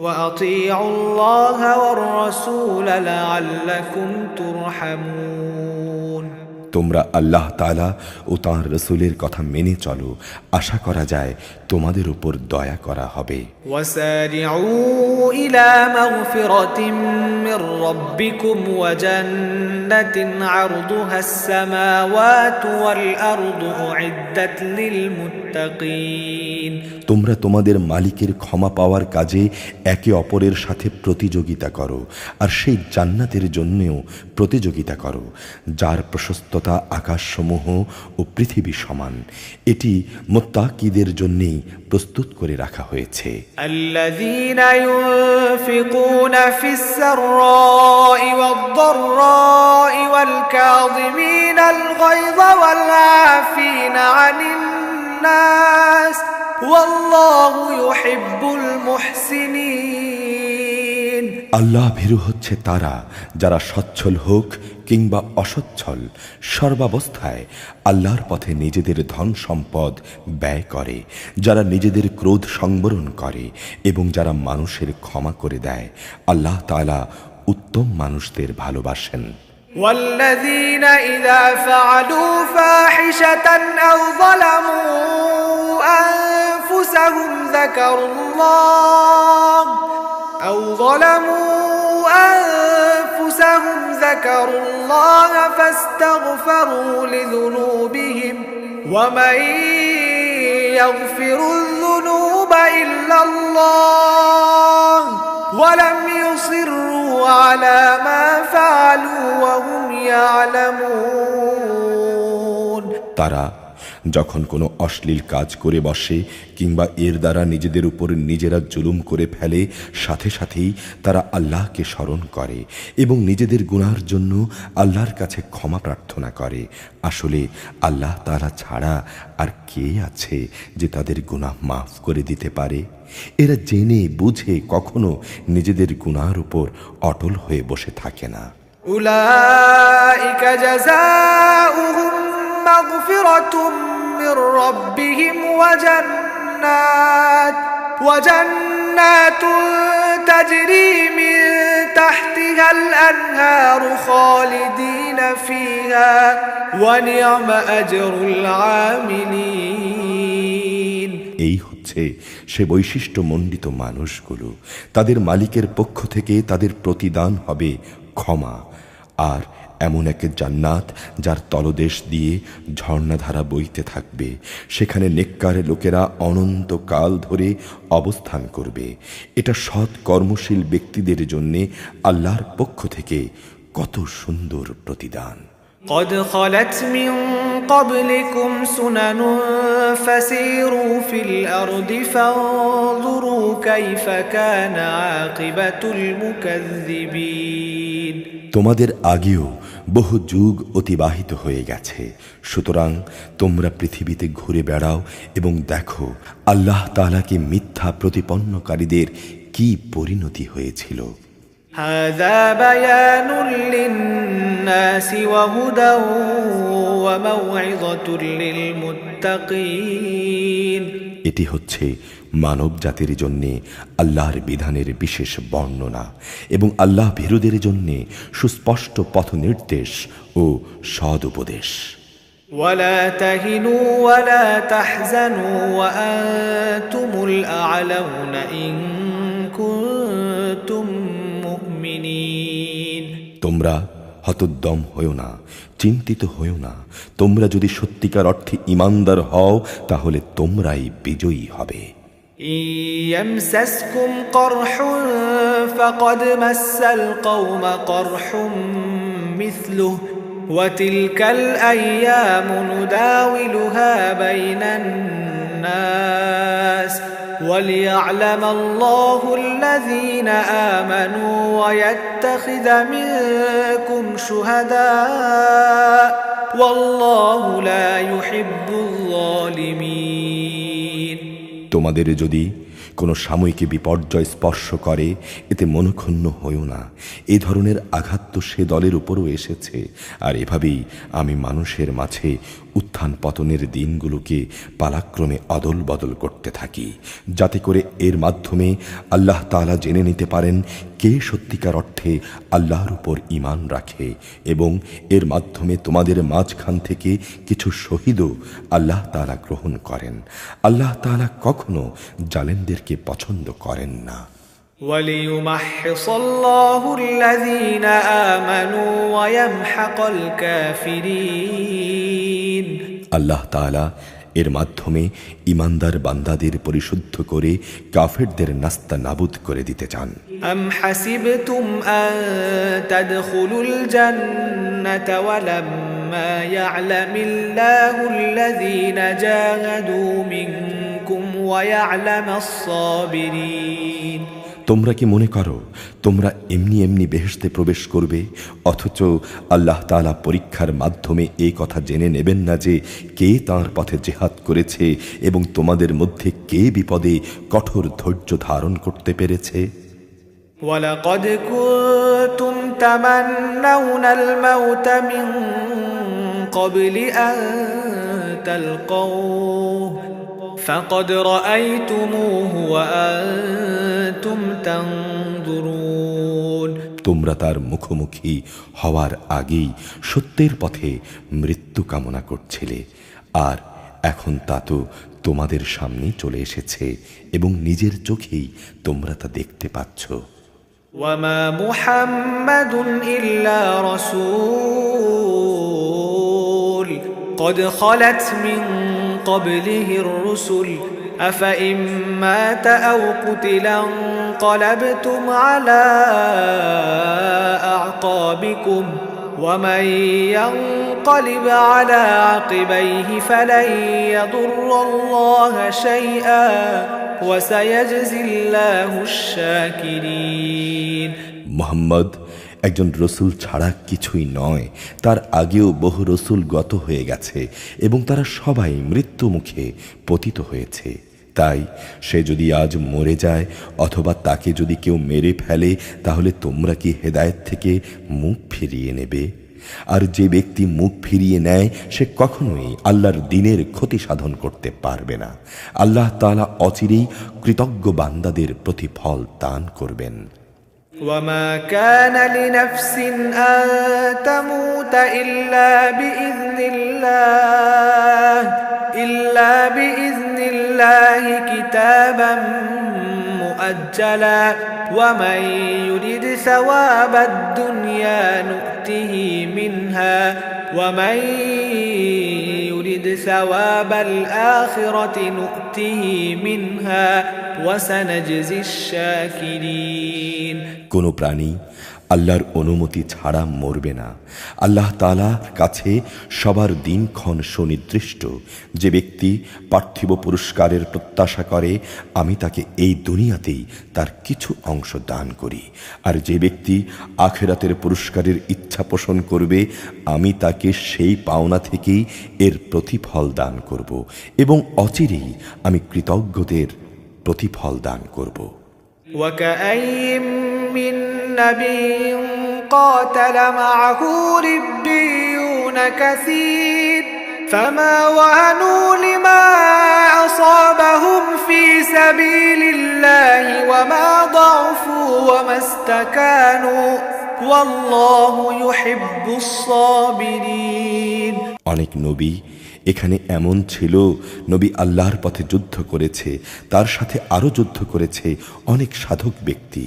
وأطيعوا الله والرسول لعلكم ترحمون। তোমরা আল্লাহ তাআলা ও তাঁর রাসূলের কথা মেনে চলো, আশা করা যায় তোমাদের উপর দয়া করা হবে। وسارعوا إلى مغفرة من ربكم وجنة عرضها السماوات والأرض أعدت للمتقين। তোমরা তোমাদের মালিকের ক্ষমা পাওয়ার কাজে একে অপরের সাথে প্রতিযোগিতা করো, আর সেই জান্নাতের জন্যেও প্রতিযোগিতা করো যার প্রশস্ততা আকাশসমূহ ও পৃথিবী সমান। এটি মুত্তাকিদের জন্যেই প্রস্তুত করে রাখা হয়েছে। الذين ينفقون في السراء والضراء والكاظمين الغيظ والعافين عن الناس والله يحب المحسنين। আল্লাহ ভীরু হচ্ছে তারা যারা সচ্ছল হোক কিংবা অসচ্ছল, সর্বাবস্থায় আল্লাহর পথে নিজেদের ধন সম্পদ ব্যয় করে, যারা নিজেদের ক্রোধ সংবরণ করে এবং যারা মানুষের ক্ষমা করে দেয়। আল্লাহ তাআলা উত্তম মানুষদের ভালোবাসেন। والذين إذا فعلوا فاحشة أو ظلموا أنفسهم ذكروا الله فاستغفروا لذنوبهم ومن يغفر الذنوب إلا الله ولم يصروا على ما فعلوا وهم يعلمون। তারা যখন কোনো অশ্লীল কাজ করে বসে কিংবা এর দ্বারা নিজেদের উপর নিজেরা জুলুম করে ফেলে, সাথে সাথেই তারা আল্লাহকে স্মরণ করে এবং নিজেদের গুনার জন্য আল্লাহর কাছে ক্ষমা প্রার্থনা করে। আসলে আল্লাহ তাআলা ছাড়া আর কে আছে যে তাদের গুনাহ মাফ করে দিতে পারে? এরা জেনে বুঝে কখনো নিজেদের গুনার উপর অটল হয়ে বসে থাকে না। উলাইকা জাযাউহুম মাগফিরাতুম মির রাব্বিহিম ওয়া জান্নাতুন তাজরি মিন তাহতিহাল আনহারু খালিদিনা ফিহা ওয়া নি'মা আজরুল আমিলিন। এই হচ্ছে সে বৈশিষ্ট্যমণ্ডিত মানুষগুলো। তাদের মালিকের পক্ষ থেকে তাদের প্রতিদান হবে ক্ষমা, আর এমন এক জান্নাত যার তলদেশ দিয়ে ঝর্ণাধারা বইতে থাকবে। সেখানে নেককার লোকেরা অনন্তকাল ধরে অবস্থান করবে। এটা সৎ কর্মশীল ব্যক্তিদের জন্য আল্লাহর পক্ষ থেকে কত সুন্দর প্রতিদান। قد خلت من قبلكم سنن فسيروا في الأرض فانظروا كيف كان عاقبة المكذبين। তোমাদের আগেও বহু যুগ অতিবাহিত হয়ে গেছে, সুতরাং তোমরা পৃথিবীতে ঘুরে বেড়াও এবং দেখো আল্লাহ তাআলাকে মিথ্যা প্রতিপন্নকারীদের কি পরিণতি হয়েছিল। هذا بيان للناس وهدى وموعظة للمتقين। এটি হচ্ছে মানব জাতির জন্য আল্লাহর বিধানের বিশেষ বর্ণনা এবং আল্লাহ ভীরুদের জন্য সুস্পষ্ট পথ নির্দেশ ও সদ উপদেশ। ولا تهنوا ولا تحزنوا وأنتم الأعلون إن كنتم مؤمنين। তোমরা হতোদ্যম হও না, চিন্তিত হও না। তোমরা যদি সত্যিকার অর্থে ঈমানদার হও তাহলে তোমরাই বিজয়ী হবে। إن يمسسكم قرح فقد مس القوم قرح مثله وتلك الأيام نداولها بين الناس وليعلم الله الذين آمنوا ويتخذ منكم شهداء والله لا يحب الظالمين। তোমাদের যদি কোনো সাময়িক বিপর্যয় স্পর্শ করে এতে মনক্ষুণ্ণ হইও না। এ ধরনের আঘাত তো সে দলের উপরও এসেছে, আর এভাবেই আমি মানুষের মাঝে উত্থান পতনের দিনগুলোকে পালাক্রমে অদল বদল করতে থাকি, যাতে করে এর মাধ্যমে আল্লাহ তাআলা জেনে নিতে পারেন কে সত্যিকার অর্থে আল্লাহর উপর ঈমান রাখে, এবং এর মাধ্যমে তোমাদের মাঝখান থেকে কিছু শহীদও আল্লাহ তাআলা গ্রহণ করেন। আল্লাহ তাআলা কখনো জালেমদেরকে পছন্দ করেন না। وليمحص الله الذين آمنوا ويمحق الكافرين। আল্লাহ তাআলা এর মাধ্যমে ঈমানদার বান্দাদের পরিশুদ্ধ করে কাফেরদের নাস্তা নাবুদ করে দিতে চান। أم حسبتم أن تدخلوا الجنة ولما يعلم الله الذين جاهدوا منكم ويعلم الصابرين। তোমরা কি মনে করো তোমরা এমনি এমনি বেহেশতে প্রবেশ করবে, অথচ আল্লাহ তাআলা পরীক্ষার মাধ্যমে এই কথা জেনে নেবেন না যে কে তাঁর পথে জিহাদ করেছে এবং তোমাদের মধ্যে কে বিপদে কঠোর ধৈর্য ধারণ করতে পেরেছে। وَلَقَدْ كُنتُمْ تَمَنَّوْنَ الْمَوْتَ مِنْ قَبْلِ أَنْ تَلْقَوْهُ فَقَدْ رَأَيْتُمُوهُ وَأَنْتُمْ تَنْظُرُونَ। তোমরা তার মুখোমুখি হওয়ার আগেই সত্যের পথে মৃত্যু কামনা করছিলে, আর এখন তা তো তোমাদের সামনে চলে এসেছে এবং নিজের চোখেই তোমরা তা দেখতে পাচ্ছ। وَمَا مُحَمَّدٌ إِلَّا رَسُولٌ قَدْ خَلَتْ مِنْ قَبْلِهِ الرُّسُلُ أَفَإِنْ مَاتَ أَوْ قُتِلَ انقلبتم على أعقابكم ومن ينقلب على عقبيه فلن يضر الله شيئا وسيجزي الله الشاكرين। মুহাম্মদ একজন রসুল ছাড়া কিছুই নয়। তার আগেও বহু রসুল গত হয়ে গেছে এবং তারা সবাই মৃত্যু মুখে পতিত হয়েছে। তাই সে যদি আজ মরে যায় অথবা তাকে যদি কেউ মেরে ফেলে তাহলে তোমরা কি হেদায়েত থেকে মুখ ফিরিয়ে নেবে? আর যে ব্যক্তি মুখ ফিরিয়ে নেয় সে কখনোই আল্লাহর দ্বীনের ক্ষতি সাধন করতে পারবে না। আল্লাহ তাআলা অচিরেই কৃতজ্ঞ বান্দাদের প্রতিফল দান করবেন। وما كان لنفس أن تموت إلا بإذن الله الله كتابا مؤجلا ومن يرد ثواب الدنيا نؤته منها ومن يرد ثواب الآخرة نؤته منها وسنجزي الشاكرين কোন প্রাণী আল্লাহর অনুমতি ছাড়া মরবে না। আল্লাহ তাআলার কাছে সবার দিনক্ষণ সুনির্দিষ্ট। যে ব্যক্তি পার্থিব পুরস্কারের প্রত্যাশা করে, আমি তাকে এই দুনিয়াতেই তার কিছু অংশ দান করি, আর যে ব্যক্তি আখিরাতের পুরস্কারের ইচ্ছা পোষণ করবে, আমি তাকে সেই পাওনা থেকেই এর প্রতিফল দান করব, এবং অচিরেই আমি কৃতজ্ঞদের প্রতিফল দান করব। وكأين من نبي قاتل معه ربيون كثير فما وهنوا لما أصابهم في سبيل الله وما ضعفوا وما استكانوا والله يحب الصابرين। অনেক নবী এখানে এমন ছিল, নবী আল্লাহর পথে যুদ্ধ করেছে, তার সাথে আরও যুদ্ধ করেছে অনেক সাধক ব্যক্তি।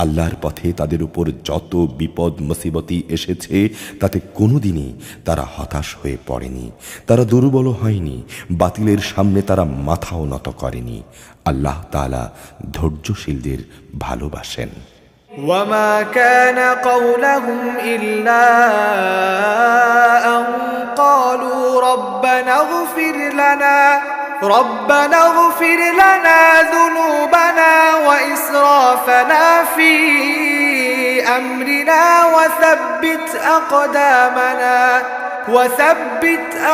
আল্লাহর পথে তাদের উপর যত বিপদ মুসিবতি এসেছে, তাতে কোনোদিনই তারা হতাশ হয়ে পড়েনি, তারা দুর্বল হয়নি, বাতিলের সামনে তারা মাথাও নত করেনি। আল্লাহ তাআলা ধৈর্যশীলদের ভালোবাসেন। وما كان قولهم إلا أن قالوا ربنا اغفر لنا ذنوبنا وإسرافنا في أمرنا وثبت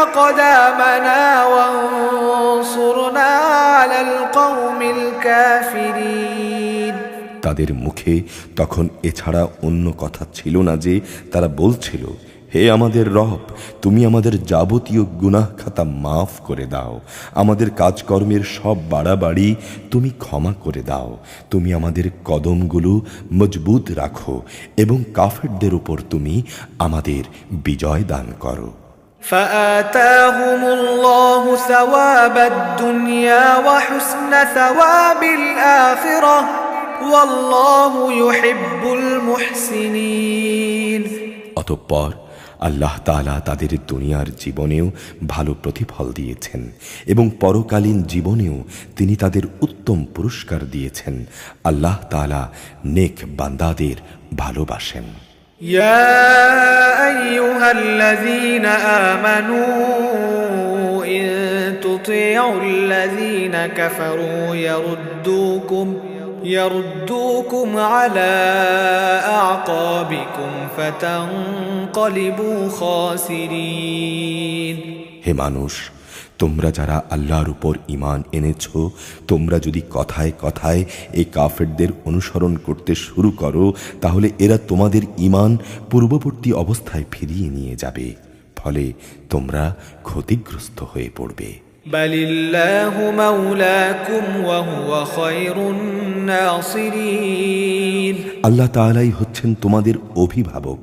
أقدامنا وانصرنا على القوم الكافرين। তাদের মুখে তখন এছাড়া অন্য কথা ছিল না যে তারা বলছিল, হে আমাদের রব, তুমি আমাদের যাবতীয় গুনাহ খাতা মাফ করে দাও, আমাদের কাজকর্মের সব বাড়াবাড়ি তুমি ক্ষমা করে দাও, তুমি আমাদের কদমগুলো মজবুত রাখো এবং কাফেরদের উপর তুমি আমাদের বিজয় দান করো। فآتاهم الله ثواب الدنيا وحسن ثواب الآخرة والله يحب المحسنين। অতঃপর আল্লাহ তাআলা তাদের দুনিয়ার জীবনেও ভালো প্রতিফল দিয়েছেন এবং পরকালীন জীবনেও তিনি তাদের উত্তম পুরস্কার দিয়েছেন। আল্লাহ তাআলা নেক বান্দাদের ভালোবাসেন। يا أيها الذين آمنوا إن تطيعوا الذين كفروا يردوكم على أعقابكم فتنقلبوا خاسرين। হে মানুষ, তোমরা যারা আল্লাহর উপর ঈমান এনেছ, তোমরা যদি কথায় কথায় এই কাফেরদের অনুসরণ করতে শুরু করো, তাহলে এরা তোমাদের ঈমান পূর্ববর্তী অবস্থায় ফিরিয়ে নিয়ে যাবে, ফলে তোমরা ক্ষতিগ্রস্ত হয়ে পড়বে। বালিল্লাহু মাওলাকুম ওয়া হুয়া খায়রুন নাসিরিন। আল্লাহ তাআলাই হচ্ছেন তোমাদের অভিভাবক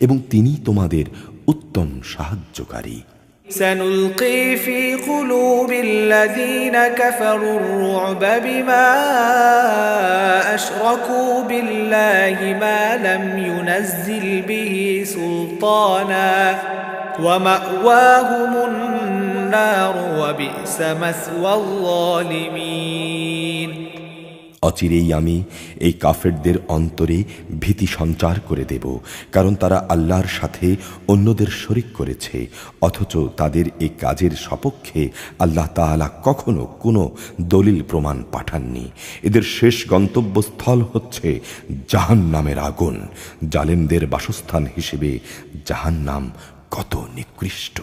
এবং তিনি তোমাদের উত্তম সাহায্যকারী। سنلقي في قلوب الذين كفروا الرعب بما أشركوا بالله ما لم ينزل به سلطانا ومأواهم النار وبئس مثوى الظالمين। অচিরেই আমি এই কাফেরদের অন্তরে ভীতি সঞ্চার করে দেব, কারণ তারা আল্লাহর সাথে অন্যদের শরিক করেছে, অথচ তাদের এই কাজের সপক্ষে আল্লাহ তাআলা কখনো কোনো দলিল প্রমাণ পাঠাননি। এদের শেষ গন্তব্যস্থল হচ্ছে জাহান্নামের আগুন। জালেমদের বাসস্থান হিসেবে জাহান্নাম কত নিকৃষ্ট।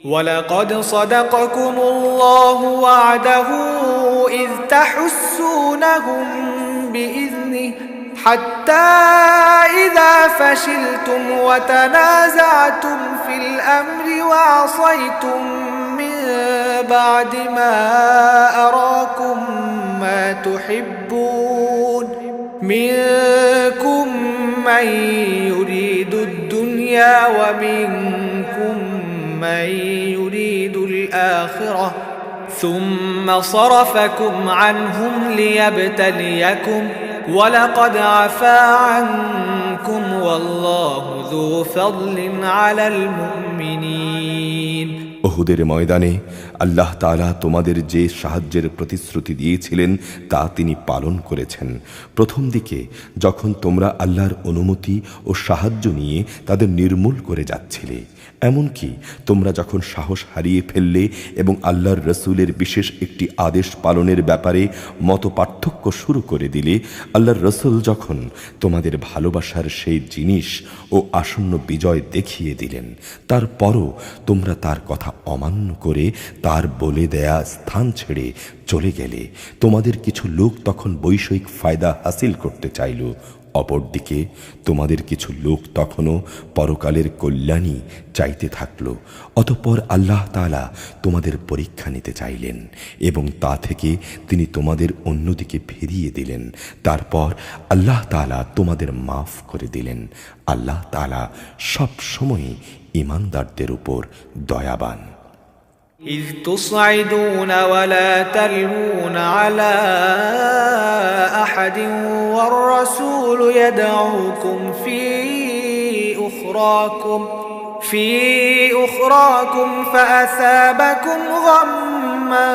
ولقد صدقكم الله وعده إذ تحسونهم بإذنه حتى إذا فشلتم وتنازعتم في الأمر وعصيتم من بعد ما أراكم ما تحبون منكم من يريد الدنيا ومنكم من يريد الآخرة ثم صرفكم عنهم ليبتليكم ولقد عفا عنكم والله ذو فضل على المؤمنين। উহুদের ময়দানে আল্লাহ তাআলা তোমাদের যে সাহায্যের প্রতিশ্রুতি দিয়েছিলেন তা তিনি পালন করেছেন। প্রথম দিকে যখন তোমরা আল্লাহর অনুমতি ও সাহায্য নিয়ে তাদের নির্মূল করে যাচ্ছিলে, এমনকি তোমরা যখন সাহস হারিয়ে ফেললে এবং আল্লাহর রসুলের বিশেষ একটি আদেশ পালনের ব্যাপারে মত পার্থক্য শুরু করে দিলে, আল্লাহর রসুল যখন তোমাদের ভালোবাসার সেই জিনিস ও আসন্ন বিজয় দেখিয়ে দিলেন, তারপরও তোমরা তার কথা অমান্য করে তার বলে দেয়া স্থান ছেড়ে চলে গেলে, তোমাদের কিছু লোক তখন বৈষয়িক ফায়দা হাসিল করতে চাইল, অপরদিকে তোমাদের কিছু লোক তখনও পরকালের কল্যাণই চাইতে থাকল। অতঃপর আল্লাহ তাআলা তোমাদের পরীক্ষা নিতে চাইলেন এবং তা থেকে তিনি তোমাদের অন্যদিকে ফিরিয়ে দিলেন। তারপর আল্লাহ তাআলা তোমাদের মাফ করে দিলেন। আল্লাহ তাআলা সব সময় ঈমানদারদের উপর দয়াবান। إذ تصعدون ولا تلوون على أحد والرسول يدعوكم في أخراكم فأثابكم غما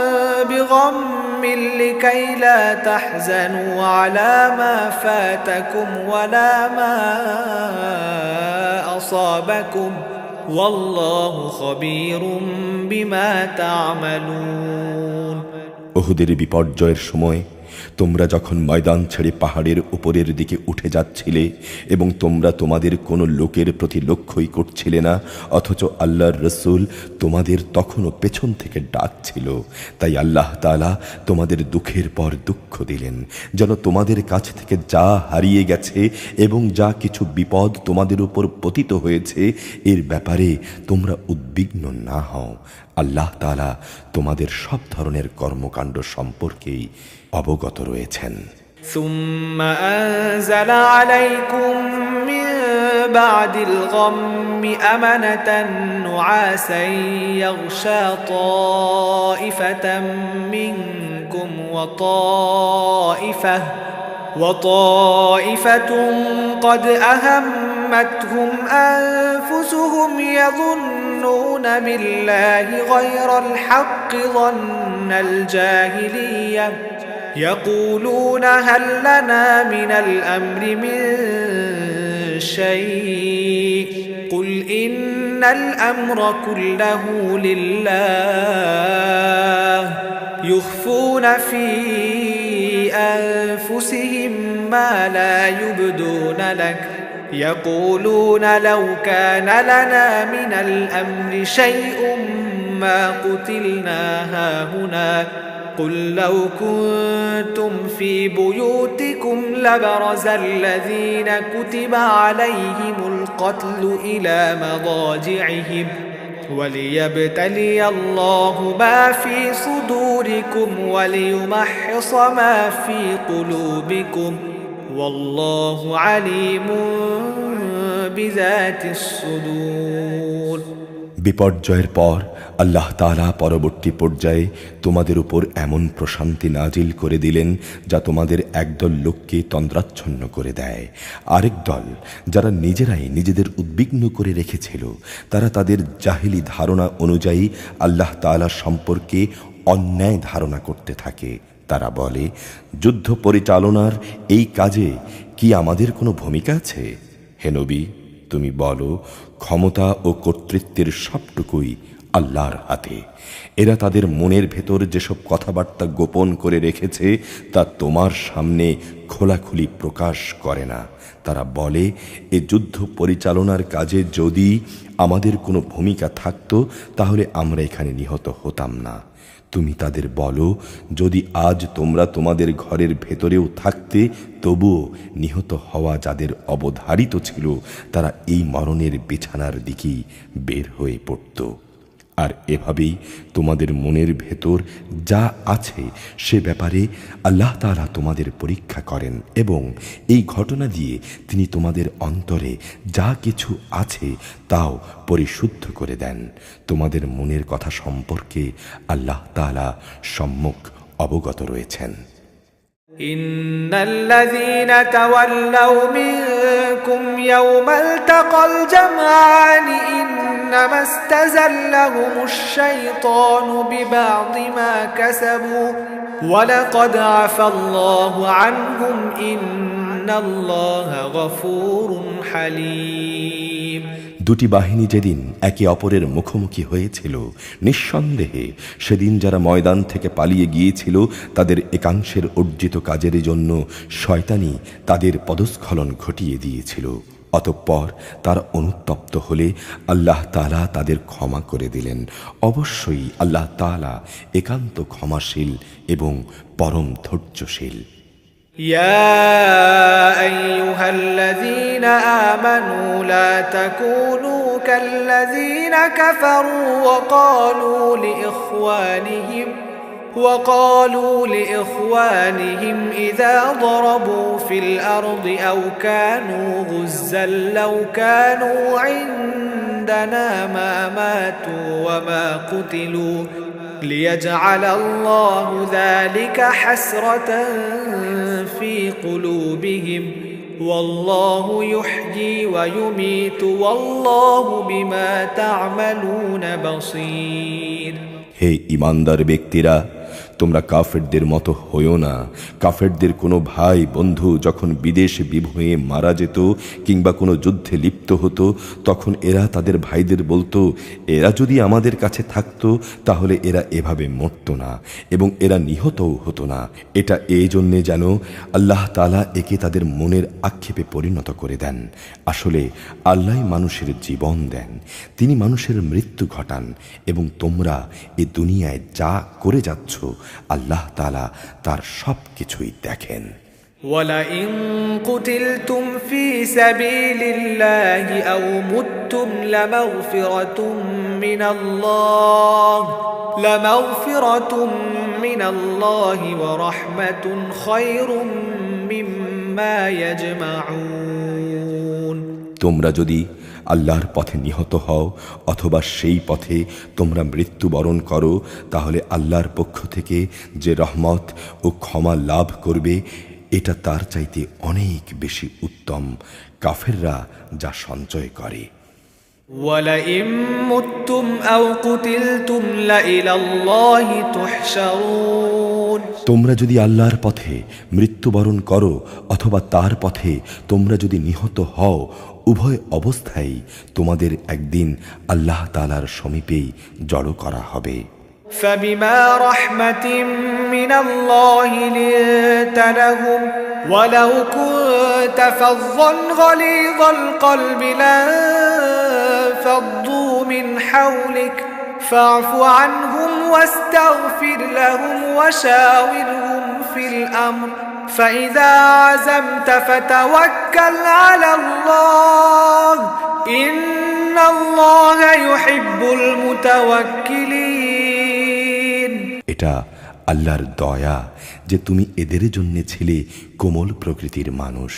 بغم لكي لا تحزنوا على ما فاتكم ولا ما أصابكم والله خبير بما تعملون। উহুদের বিপর্যয়ের সময় তোমরা যখন ময়দান ছেড়ে পাহাড়ের উপরের দিকে উঠে যাচ্ছিলে এবং তোমরা তোমাদের কোনো লোকের প্রতি লক্ষ্যই করছিলে না, অথচ আল্লাহর রসুল তোমাদের তখনও পেছন থেকে ডাকছিল, তাই আল্লাহ তাআলা তোমাদের দুঃখের পর দুঃখ দিলেন, যেন তোমাদের কাছ থেকে যা হারিয়ে গেছে এবং যা কিছু বিপদ তোমাদের উপর পতিত হয়েছে এর ব্যাপারে তোমরা উদ্বিগ্ন না হও। আল্লাহ তাআলা তোমাদের সব ধরনের কর্মকাণ্ড সম্পর্কেই অবগত রয়েছেন। ثم أنزل عليكم من بعد الغم أمنة نعاسا يغشى طائفة منكم وطائفة قد أهمتهم أنفسهم يظنون بالله غير الحق ظن الجاهلية يقولون هل لنا من الأمر من شيء قل إن الأمر كله لله يخفون في أنفسهم ما لا يبدون لك يقولون لو كان لنا من الأمر شيء ما قتلنا هاهنا قل لو كنتم في بيوتكم لبرز الذين كتب عليهم القتل إلى مضاجعهم وليبتلي الله ما في صدوركم وليمحص ما في قلوبكم والله عليم بذات الصدور। বিপর্যয়ের পর আল্লাহ তাআলা পরবর্তী পর্যায়ে তোমাদের উপর এমন প্রশান্তি নাজিল করে দিলেন যা তোমাদের একদল লোককে তন্দ্রাচ্ছন্ন করে দেয়। আরেক দল যারা নিজেরাই নিজেদের উদ্বিগ্ন করে রেখেছিল, তারা তাদের জাহিলি ধারণা অনুযায়ী আল্লাহ তাআলা সম্পর্কে অন্যায় ধারণা করতে থাকে। তারা বলে, যুদ্ধ পরিচালনার এই কাজে কি আমাদের কোনো ভূমিকা আছে? হে নবী, তুমি বলো, ক্ষমতা ও কর্তৃত্বের সবটুকুই আল্লাহর হাতে। এরা তাদের মনের ভেতর যেসব কথাবার্তা গোপন করে রেখেছে তা তোমার সামনে খোলাখুলি প্রকাশ করে না। তারা বলে, এ যুদ্ধ পরিচালনার কাজে যদি আমাদের কোনো ভূমিকা থাকতো তাহলে আমরা এখানে নিহত হতাম না। তুমি তাদের বলো, যদি আজ তোমরা তোমাদের ঘরের ভেতরেও থাকতে তবুও নিহত হওয়া যাদের অবধারিত ছিল তারা এই মরণের বিছানার দিকেই বের হয়ে পড়ত। আর এভাবেই তোমাদের মনের ভেতর যা আছে সে ব্যাপারে আল্লাহ তাআলা তোমাদের পরীক্ষা করেন এবং এই ঘটনা দিয়ে তিনি তোমাদের অন্তরে যা কিছু আছে তাও পরিশুদ্ধ করে দেন। তোমাদের মনের কথা সম্পর্কে আল্লাহ তাআলা সম্যক অবগত রয়েছেন। ইন্নাল্লাযীনা তাওয়াল্লাউ মিনকুম ইয়াওমাল তাকাল জামআনি ইন্নামা ইসতাযাল্লাহুমুশ শাইতানু বিবা'দি মা কাসাবু ওয়া লাকাদ আফাল্লাহু আনহুম ইন্নাল্লাহা গফুরুন হালিম। দুটি বাহিনী যেদিন একে অপরের মুখোমুখি হয়েছিল, নিঃসন্দেহে সেদিন যারা ময়দান থেকে পালিয়ে গিয়েছিল তাদের একাংশের অর্জিত কাজের জন্য শয়তানি তাদের পদস্খলন ঘটিয়ে দিয়েছিল। অতঃপর তারা অনুতপ্ত হলে আল্লাহ তাআলা তাদের ক্ষমা করে দিলেন। অবশ্যই আল্লাহ তাআলা একান্ত ক্ষমাশীল এবং পরম ধৈর্যশীল। يا أيها الذين آمنوا لا تكونوا كالذين كفروا وقالوا لإخوانهم إذا ضربوا في الأرض أو كانوا غزا لو كانوا عندنا ما ماتوا وما قتلوا ليجعل الله ذلك حسرة في قلوبهم والله يحيي ويميت والله بما تعملون بصير। হে ঈমানদার ব্যক্তিরা, তোমরা কাফেরদের মতো হইও না। কাফেরদের কোনো ভাই বন্ধু যখন বিদেশে বিভয়ে মারা যেত কিংবা কোনো যুদ্ধে লিপ্ত হতো, তখন এরা তাদের ভাইদের বলতো, এরা যদি আমাদের কাছে থাকতো তাহলে এরা এভাবে মরত না এবং এরা নিহতও হতো না। এটা এই জন্যে যেন আল্লাহ তাআলা একে তাদের মনের আক্ষেপে পরিণত করে দেন। আসলে আল্লাহ মানুষের জীবন দেন, তিনি মানুষের মৃত্যু ঘটান এবং তোমরা এ দুনিয়ায় যা করে যাচ্ছ আল্লাহ তাআলা তার সব কিছুই দেখেন। وَلَئِن قُتِلْتُمْ فِي سَبِيلِ اللَّهِ أَوْ مُتُّمْ لَمَغْفِرَةٌ مِّنَ اللَّهِ وَرَحْمَةٌ خَيْرٌ مِّمَّا يَجْمَعُونَ। তোমরা যদি আল্লাহর পথে নিহত হও অথবা সেই পথে তোমরা মৃত্যুবরণ করো, তাহলে আল্লাহর পক্ষ থেকে যে রহমত ও ক্ষমা লাভ করবে এটা তার চাইতে অনেক বেশি উত্তম কাফেররা যা সঞ্চয় করে। وَلَئِن مُتُّمْ أَوْ قُتِلْتُمْ لَإِلَى اللَّهِ تُحْشَرُونَ। তোমরা যদি আল্লাহর পথে মৃত্যুবরণ করো অথবা তার পথে তোমরা যদি নিহত হও, উভয় অবস্থায় তোমাদের একদিন আল্লাহ তাআলার সমীপেই জড়ো করা হবে। فبما رحمة من الله لنت لهم ولو كنت فظا غليظ القلب لانفضوا من حولك فاعف عنهم واستغفر لهم وشاورهم في الأمر فإذا عزمت فتوكل على الله إن الله يحب المتوكلين। এটা আল্লাহর দয়া যে তুমি এদের জন্য ছিলে কোমল প্রকৃতির মানুষ।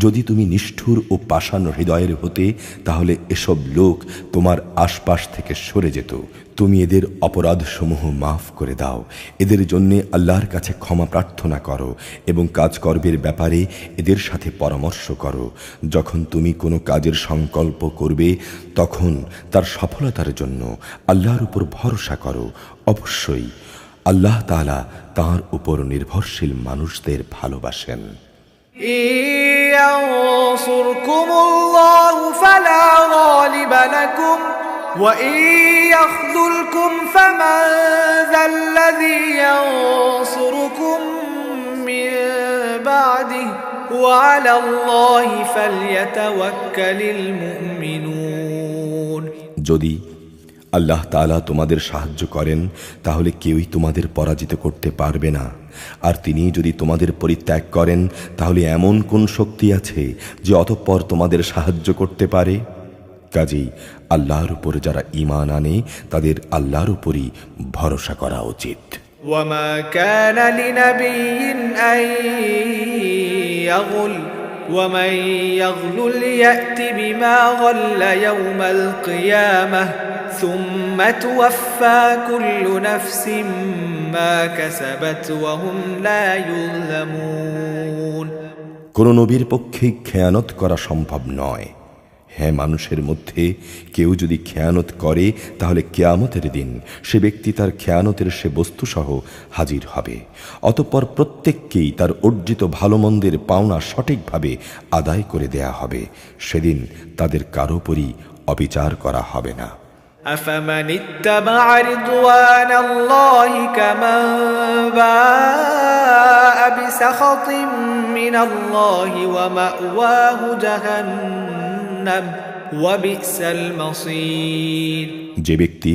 যদি তুমি নিষ্ঠুর ও পাষাণ হৃদয়ের হতে তাহলে এসব লোক তোমার আশপাশ থেকে সরে যেত। তুমি এদের অপরাধসমূহ মাফ করে দাও, এদের জন্য আল্লাহর কাছে ক্ষমা প্রার্থনা করো এবং কাজকর্মের ব্যাপারে এদের সাথে পরামর্শ করো। যখন তুমি কোনো কাজের সংকল্প করবে তখন তার সফলতার জন্য আল্লাহর উপর ভরসা করো। অবশ্যই আল্লাহ তাআলা তাঁর উপর নির্ভরশীল মানুষদের ভালোবাসেন। ইয়ানসুরকুমুল্লাহু ফালা গালিবা লাকুম ওয়া ইয়াখযুলকুম ফামান যাল্লাযী ইয়ানসুরকুম মিন বা'দিহি ওয়া আলাল্লাহি ফালইয়াতাওয়াক্কালিল মুমিনুন। যদি আল্লাহ তাআলা তোমাদের সাহায্য করেন তাহলে কেউই তোমাদের পরাজিত করতে পারবে না, আর তিনি যদি তোমাদের পরিত্যাগ করেন তাহলে এমন কোন শক্তি আছে যে অতঃপর তোমাদের সাহায্য করতে পারে? কাজেই আল্লাহর উপর যারা ঈমান আনে তাদের আল্লাহর উপরই ভরসা করা উচিত। وما كان لنبي أن يغل ومن يغل يأت بما غل يوم القيامة ثم توفى كل نفس ما كسبت وهم لا يظلمون। কোন নবীর পক্ষে খেয়ানত করা সম্ভব নয়। হ্যাঁ, মানুষের মধ্যে কেউ যদি খেয়ানত করে তাহলে কিয়ামতের দিন সে ব্যক্তি তার খেয়ানতের সে বস্তুসহ হাজির হবে। অতঃপর প্রত্যেককেই তার অর্জিত ভালো মন্দের পাওনা সঠিকভাবে আদায় করে দেয়া হবে। সেদিন তাদের কারো উপরই অবিচার করা হবে না। أفمن اتبع رضوان الله كمن باء بسخط من الله ومأواه جهنم وبئس المصير। যে ব্যক্তি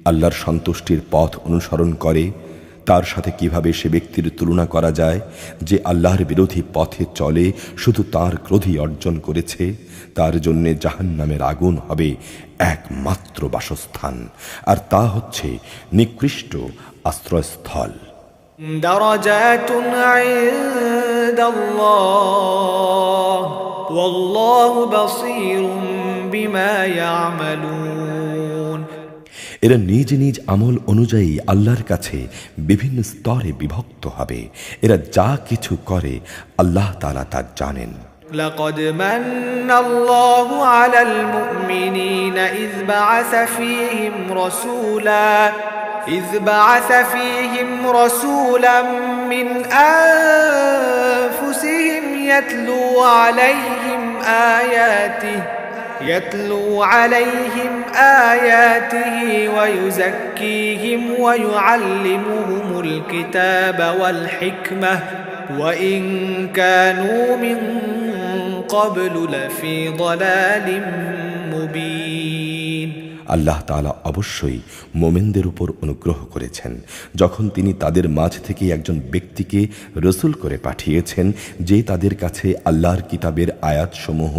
আল্লাহর সন্তুষ্টির পথ অনুসরণ করে তার সাথে কিভাবে সে ব্যক্তির তুলনা করা যায় যে আল্লাহর বিরোধী পথে চলে, শুধু তার ক্রোধই অর্জন করেছে? তার জন্যে জাহান্নামের আগুন হবে একমাত্র বাসস্থান, আর তা হচ্ছে নিকৃষ্ট আশ্রয়স্থল। দারাজাতুন ইনদাল্লাহ ওয়াল্লাহু বাসীরুম বিমা ইয়ামালুন। এরা নিজ নিজ আমল অনুযায়ী আল্লাহর কাছে বিভিন্ন স্তরে বিভক্ত হবে। এরা যা কিছু করে আল্লাহ তাআলা তা জানেন। لقد من الله على المؤمنين إذ بعث فيهم رسولا من أنفسهم يتلو عليهم آياته ويزكيهم ويعلمهم الكتاب والحكمة وإن كانوا من قبل لفي ضلال مبين। আল্লাহ তাআলা অবশ্যই মোমেনদের উপর অনুগ্রহ করেছেন যখন তিনি তাদের মাঝ থেকে একজন ব্যক্তিকে রসুল করে পাঠিয়েছেন, যে তাদের কাছে আল্লাহর কিতাবের আয়াতসমূহ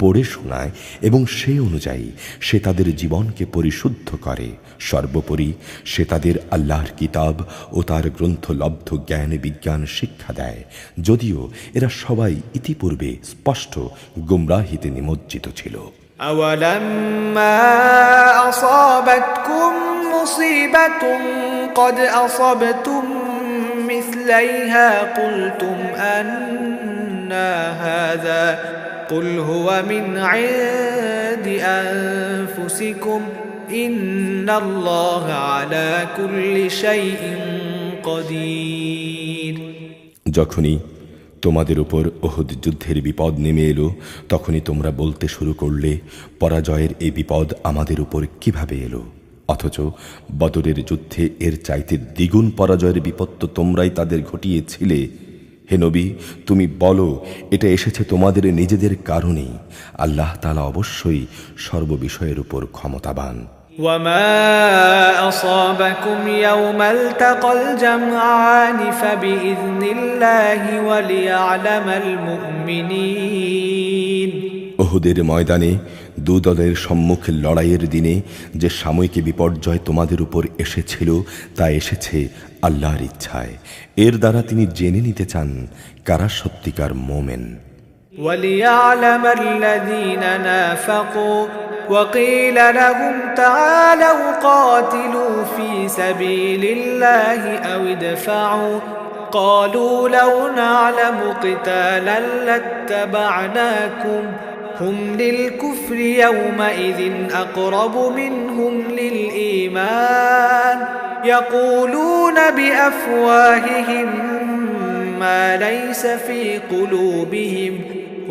পড়ে শোনায় এবং সেই অনুযায়ী সে তাদের জীবনকে পরিশুদ্ধ করে। সর্বোপরি সে তাদের আল্লাহর কিতাব ও তার গ্রন্থলব্ধ জ্ঞান বিজ্ঞান শিক্ষা দেয়, যদিও এরা সবাই ইতিপূর্বে স্পষ্ট গুমরাহিতে নিমজ্জিত ছিল। أولما أصابتكم مصيبة قد أصبتم مثليها قلتم أنى هذا قل هو من عند أنفسكم إن الله على كل شيء قدير। যখনই তোমাদের উপর উহুদ যুদ্ধের বিপদ নেমে এলো তখনই তোমরা বলতে শুরু করলে, পরাজয়ের এই বিপদ আমাদের উপর কিভাবে এলো? অথচ বদরের যুদ্ধে এর চাইতে দ্বিগুণ পরাজয়ের বিপদ তো তোমরাই তাদের ঘটিয়েছিলে। হে নবী, তুমি বলো, এটা এসেছে তোমাদের নিজেদের কারণেই। আল্লাহ তাআলা অবশ্যই সর্ববিষয়ের উপর ক্ষমতাবান। وما أصابكم يوم التقى الجمعان فبإذن الله وليعلم المؤمنين। উহুদের ময়দানে দু দলের সম্মুখে লড়াইয়ের দিনে যে সাময়িক বিপর্যয় তোমাদের উপর এসেছিল তা এসেছে আল্লাহর ইচ্ছায়। এর দ্বারা তিনি জেনে নিতে চান কারা সত্যিকার মোমেন। وليعلم الذين نافقوا وقيل لهم تعالوا قاتلوا في سبيل الله أو ادفعوا قالوا لو نعلم قتالا لاتبعناكم هم للكفر يومئذ أقرب منهم للإيمان يقولون بأفواههم ما ليس في قلوبهم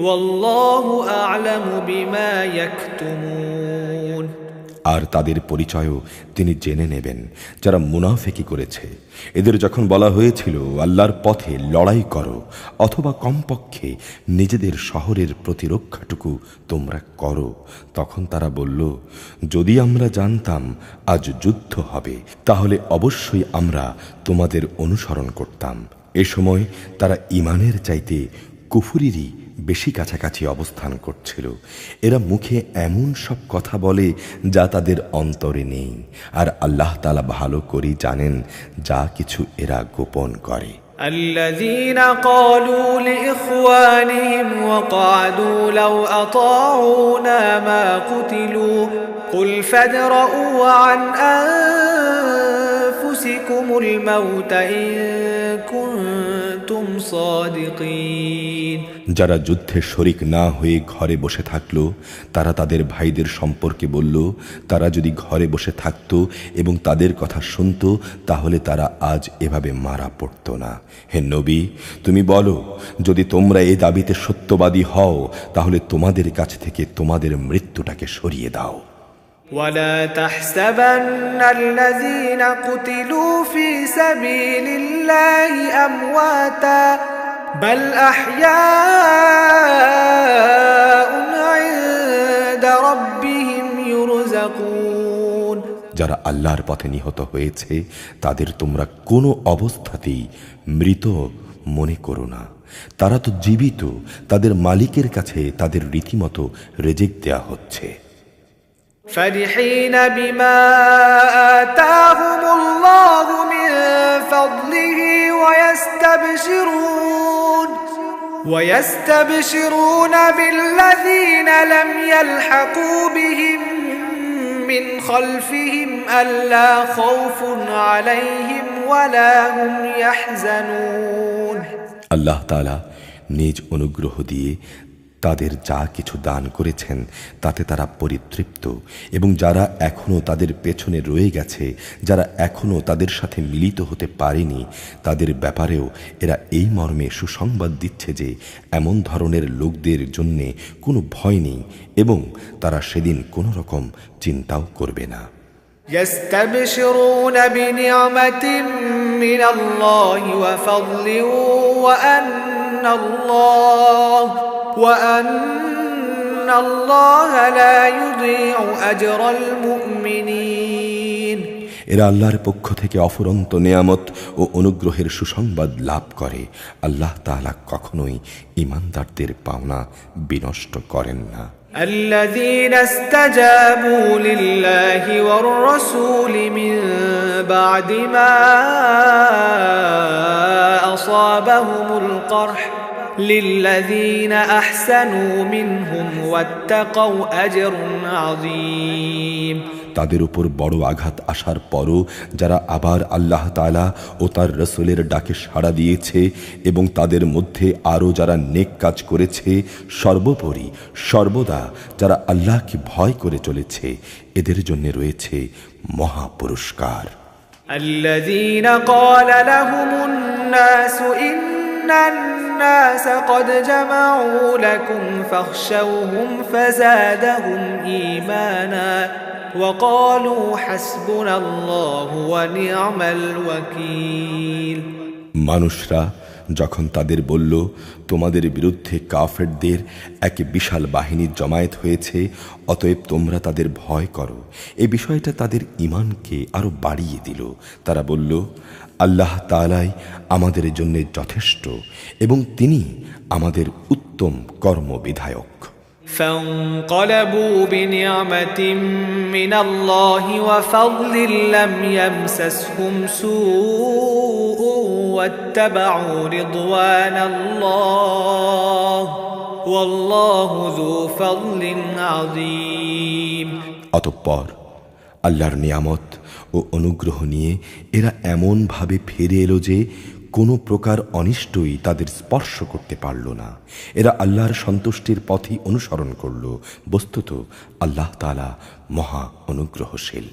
والله أعلم بما يكتمون। আর তাদের পরিচয়ও তিনি জেনে নেবেন যারা মুনাফিকি করেছে। এদের যখন বলা হয়েছিল আল্লাহর পথে লড়াই করো অথবা কমপক্ষে নিজেদের শহরের প্রতিরক্ষাটুকু তোমরা করো, তখন তারা বলল, যদি আমরা জানতাম আজ যুদ্ধ হবে তাহলে অবশ্যই আমরা তোমাদের অনুসরণ করতাম। এ সময় তারা ঈমানের চাইতে কুফরিরই বেশি কাছাকাছি অবস্থান করছিল। এরা মুখে এমন সব কথা বলে যা তাদের অন্তরে নেই, আর আল্লাহ তাআলা ভালো করে জানেন যা কিছু এরা গোপন করে। الذين قالوا لإخوانهم وقعدوا لو أطاعونا ما قتلوا قل فادرءوا عن أنفسكم الموت إن كنتم صادقين। যারা যুদ্ধে শরিক না হয়ে ঘরে বসে থাকলো তারা তাদের ভাইদের সম্পর্কে বলল, তারা যদি ঘরে বসে থাকতো এবং তাদের কথা শুনতো তাহলে তারা আজ এভাবে মারা পড়ত না। হে নবী, তুমি বলো, যদি তোমরা এই দাবিতে সত্যবাদী হও তাহলে তোমাদের কাছ থেকে তোমাদের মৃত্যুটাকে সরিয়ে দাও। ولا تحسبن الذين قتلوا في سبيل الله أمواتا بل أحياء عند ربهم يرزقون। যারা আল্লাহর পথে নিহত হয়েছে তাদের তোমরা কোনো অবস্থাতেই মৃত মনে করো না, তারা তো জীবিত, তাদের মালিকের কাছে তাদের রীতিমতো রিজিক দেয়া হচ্ছে। فرحين بما آتاهم الله من فضله ويستبشرون بالذين لم يلحقوا بهم من خلفهم ألا خوف عليهم ولا هم يحزنون। আল্লাহ তাআলা নিজ অনুগ্রহ দিয়ে তাদের যা কিছু দান করেছেন তাতে তারা পরিতৃপ্ত, এবং যারা এখনো তাদের পেছনে রয়ে গেছে, যারা এখনো তাদের সাথে মিলিত হতে পারেনি, তাদের ব্যাপারেও এরা এই মর্মে সুসংবাদ দিচ্ছে যে এমন ধরনের লোকদের জন্যে কোনো ভয় নেই এবং তারা সেদিন কোনো রকম চিন্তাও করবে না। يستبشرون بنعمة من الله وفضل وأن الله لا يضيع أجر المؤمنين। এরা আল্লাহর পক্ষ থেকে অফুরন্ত নেয়ামত ও অনুগ্রহের সুসংবাদ লাভ করে। আল্লাহ তাআলা কখনোই ঈমানদারদের পাওনা বিনষ্ট করেন না। الذين استجابوا لله والرسول من بعد ما أصابهم القرح للذين أحسنوا منهم واتقوا أجر عظيم। তাদের উপর বড় আঘাত আসার পরও যারা আবার আল্লাহ তাআলা ও তার রাসূলের ডাকে সাড়া দিয়েছে এবং তাদের মধ্যে আরও যারা নেক কাজ করেছে, সর্বোপরি সর্বদা যারা আল্লাহকে ভয় করে চলেছে, এদের জন্য রয়েছে মহা পুরস্কার। الذين قال لهم الناس إن الناس قد جمعوا لكم فاخشوهم فزادهم إيمانا وقالوا حسبنا الله ونعم الوكيل। মানুষরা যখন তাদের বলল, তোমাদের বিরুদ্ধে কাফেরদের এক বিশাল বাহিনী জমায়েত হয়েছে, অতএব তোমরা তাদের ভয় করো, এই বিষয়টা তাদের ঈমানকে আরো বাড়িয়ে দিল। তারা বলল, আল্লাহ তাআলাই আমাদের জন্য যথেষ্ট এবং তিনি আমাদের উত্তম কর্মবিধায়ক। فانقلبوا بنعمة من الله وفضل لم يمسسهم سوء واتبعوا رضوان الله والله ذو فضل عظيم। অতঃপর আল্লাহর নিয়ামত ও অনুগ্রহ নিয়ে এরা এমন ভাবে ফিরে এলো যে কোনো প্রকার অনিষ্টই তাদের স্পর্শ করতে পারল না। এরা আল্লাহর সন্তুষ্টির পথই অনুসরণ করল। বস্তুত আল্লাহ তাআলা মহা অনুগ্রহশীল।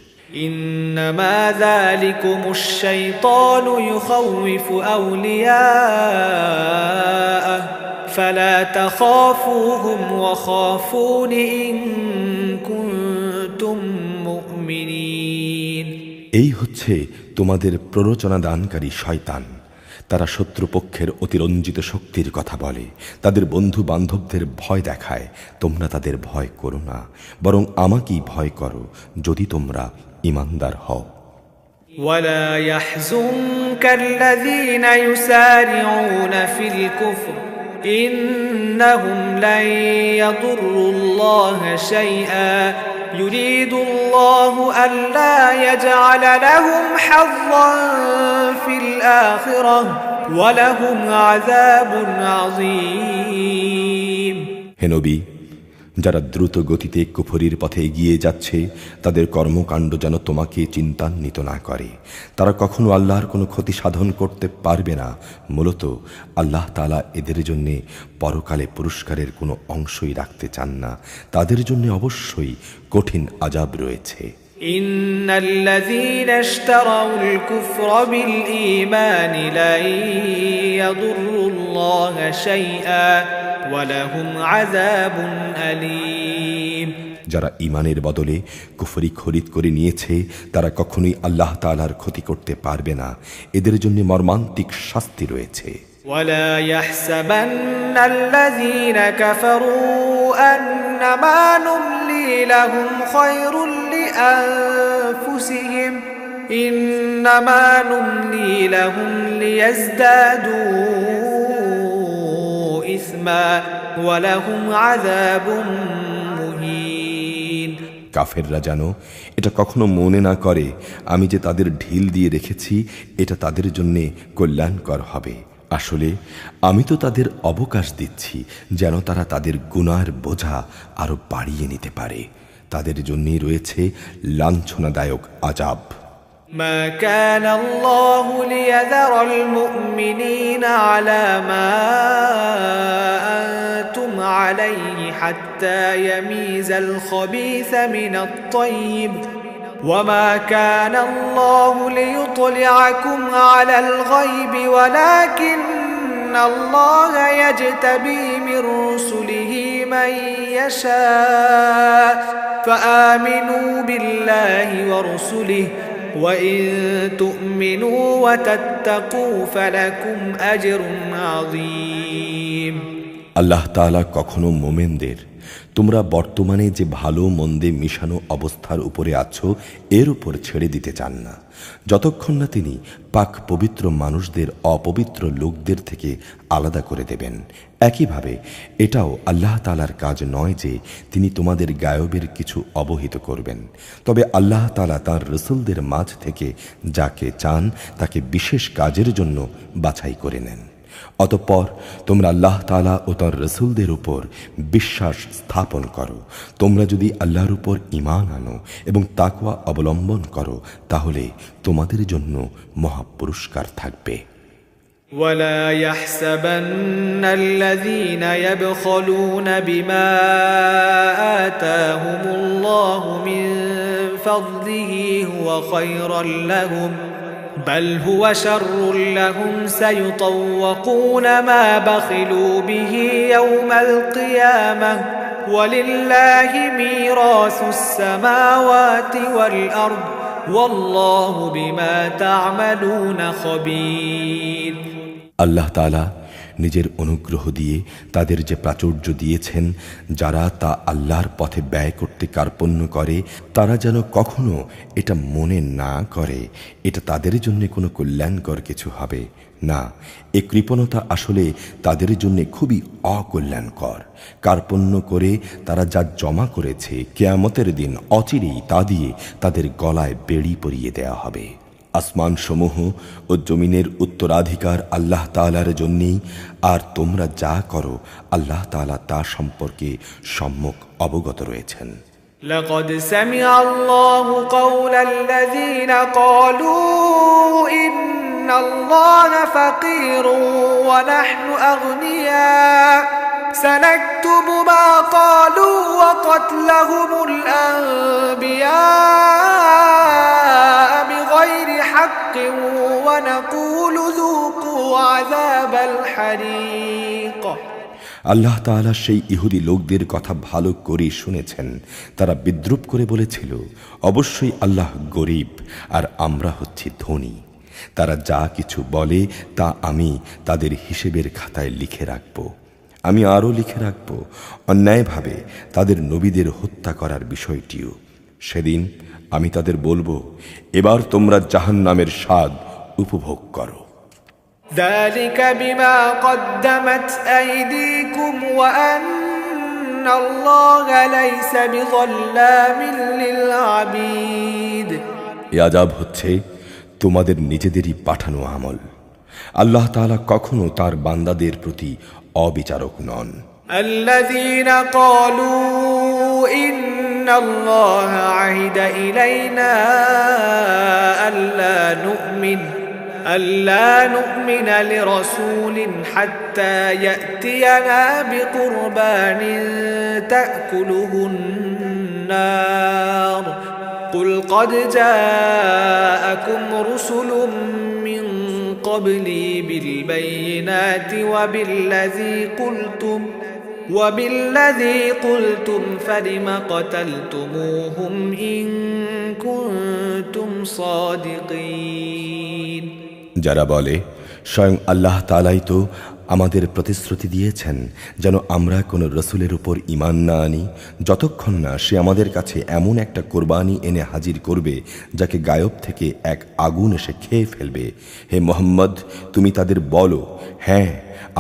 إنما ذلكم الشيطان يخوف أولياءه فلا تخافوهم وخافون إن كنتم مؤمنين। এই হচ্ছে তোমাদের প্ররোচনা দানকারী শয়তান। তারা শত্রুপক্ষের অতিরঞ্জিত শক্তির কথা বলে, তাদের বন্ধু বান্ধবদের ভয় দেখায়। তোমরা তাদের ভয় করো না, বরং আমাকেই ভয় করো যদি তোমরা ঈমানদার হও। ولا يحزنك الذين يسارعون في الكفر إنهم لن يضروا الله شيئا يريد الله ألا يجعل لهم حظا في الآخرة ولهم عذاب عظيم হে নবী, যারা দ্রুত গতিতে কুফরির পথে এগিয়ে যাচ্ছে তাদের কর্মকাণ্ড যেন তোমাকে চিন্তান্বিত না করে। তারা কখনো আল্লাহর কোনো ক্ষতি সাধন করতে পারবে না। মূলত আল্লাহ তাআলা এদের জন্যে পরকালে পুরস্কারের কোনো অংশই রাখতে চান না। তাদের জন্য অবশ্যই কঠিন আযাব রয়েছে। إن الذين اشتروا الكفر بالإيمان لن يضروا الله شيئا ولهم عذاب أليم যারা ঈমানের বদলে কুফরি খরিদ করে নিয়েছে তারা কখনোই আল্লাহ তাআলার ক্ষতি করতে পারবে না। এদের জন্য মর্মান্তিক শাস্তি রয়েছে। ولا يحسبن الذين كفروا أنما نملي لهم خير لأنفسهم إنما نملي لهم ليزدادوا إثما ولهم عذاب مهين কাফেররা যেন এটা কখনো মনে না করে আমি যে তাদের ঢিল দিয়ে রেখেছি এটা তাদের জন্য কল্যাণকর হবে। আসলে আমি তো তাদের অবকাশ দিচ্ছি যেন তারা তাদের গুনার বোঝা আরো বাড়িয়ে নিতে পারে। তাদের জন্যই রয়েছে লাঞ্ছনাদায়ক আযাব। ما كان الله ليذر المؤمنين على ما أنتم عليه حتى يميز الخبيث من الطيب وما كان الله ليطلعكم على الغيب ولكن الله يجتبي من رسله من يشاء فآمنوا بالله ورسله وإن تؤمنوا وتتقوا فلكم أجر عظيم আল্লাহ তাআলা কখনো মোমেনদের তোমরা বর্তমানে যে ভালো মন্দে মিশানো অবস্থার উপরে আছো এর উপর ছেড়ে দিতে চান না, যতক্ষণ না তিনি পাক পবিত্র মানুষদের অপবিত্র লোকদের থেকে আলাদা করে দেবেন। একইভাবে এটাও আল্লাহ তাআলার কাজ নয় যে তিনি তোমাদের গায়বের কিছু অবহিত করবেন। তবে আল্লাহ তাআলা তাঁর রাসূলদের মাঝ থেকে যাকে চান তাকে বিশেষ কাজের জন্য বাছাই করে নেন। অতঃপর তোমরা আল্লাহ তাআলা ও তাঁর রাসূলদের উপর বিশ্বাস স্থাপন করো। তোমরা যদি আল্লাহর উপর ঈমান আনো এবং তাকওয়া অবলম্বন করো তাহলে তোমাদের জন্য মহা পুরস্কার থাকবে। ولا يحسبن الذين يبخلون بما آتاهم الله من فضله هو خيرا لهم بل هو شر لهم سيطوقون ما بخلوا به يوم القيامة ولله ميراث السماوات والأرض والله بما تعملون خبير আল্লাহ তাআলা নিজের অনুগ্রহ দিয়ে তাদের যে প্রাচুর্য দিয়েছেন, যারা তা আল্লাহর পথে ব্যয় করতে কার্পণ্য করে তারা যেন কখনো এটা মনে না করে এটা তাদের জন্য কোনো কল্যাণকর কিছু হবে না। এ কৃপণতা আসলে তাদের জন্য খুবই অকল্যাণকর। কার্পণ্য করে তারা যা জমা করেছে কিয়ামতের দিন অচিরেই তা দিয়ে তাদের গলায় বেড়ি পরিয়ে দেয়া হবে। আসমান সমূহ ও জমিনের উত্তরাধিকার আল্লাহ তাআলার জন্যই, আর তোমরা যা করো আল্লাহ তাআলা তা সম্পর্কে সম্যক অবগত রয়েছেন। لقد سمع الله قول الذين قالوا إن الله فقير ونحن أغنياء سنكتب ما قالوا وقتلهم الأنبياء بغير حق ونقول ذوقوا عذاب الحريق আল্লাহ তাআলা সেই ইহুদি লোকদের কথা ভালো করে শুনেছেন। তারা বিদ্রুপ করে বলেছিল, অবশ্যই আল্লাহ গরীব আর আমরা হচ্ছি ধনী। তারা যা কিছু বলে তা আমি তাদের হিসেবের খাতায় লিখে রাখব। আমি আরও লিখে রাখব অন্যায়ভাবে তাদের নবীদের হত্যা করার বিষয়টিও। সেদিন আমি তাদের বলবো, এবার তোমরা জাহান্নামের স্বাদ উপভোগ করো। ذلك بما قدمت أيديكم وأن الله ليس بظلام للعبيد এ আযাব হচ্ছে তোমাদের নিজেদেরই পাঠানো আমল। আল্লাহ তাআলা কখনো তার বান্দাদের প্রতি অবিচারক নন। الذين قالوا إن الله عهد إلينا ألا نؤمن لرسول حتى يأتينا بقربان تأكله النار قل قد جاءكم رسل من قبلي بالبينات وبالذي قلتم فلم قتلتموهم إن كنتم صادقين যারা বলে স্বয়ং আল্লাহ তাআলাই তো আমাদের প্রতিশ্রুতি দিয়েছেন যেন আমরা কোনো রসুলের উপর ঈমান না আনি যতক্ষণ না সে আমাদের কাছে এমন একটা কোরবানি এনে হাজির করবে যাকে গায়ব থেকে এক আগুন এসে খেয়ে ফেলবে। হে মুহাম্মদ, তুমি তাদের বলো, হ্যাঁ,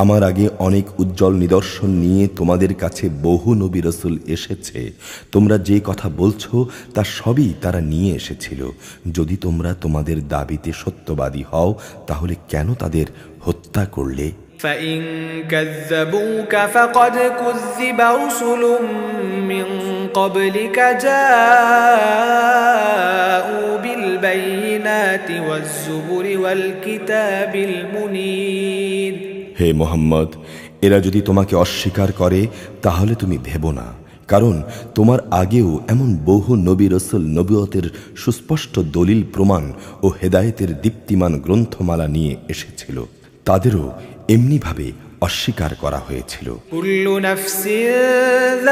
আমার আগে অনেক উজ্জ্বল নিদর্শন নিয়ে তোমাদের কাছে বহু নবী রসুল এসেছে। তোমরা যে কথা বলছো তা সবই তারা নিয়ে এসেছিল। যদি তোমরা তোমাদের দাবিতে সত্যবাদী হও তাহলে কেন তাদের হত্যা করলে? فإن كذبوك فقد كذب رسل من قبلك جاءوا بالبينات والزبر والكتاب المنير হে মুহাম্মদ, এরা যদি তোমাকে অস্বীকার করে তাহলে তুমি ভেবো না, কারণ তোমার আগেও এমন বহু নবী রসুল নবুয়তের সুস্পষ্ট দলিল প্রমাণ ও হেদায়েতের দীপ্তিমান গ্রন্থমালা নিয়ে এসেছিল। তাদেরও এমনিভাবে অস্বীকার করা হয়েছিল। কুল্লু নাফসিন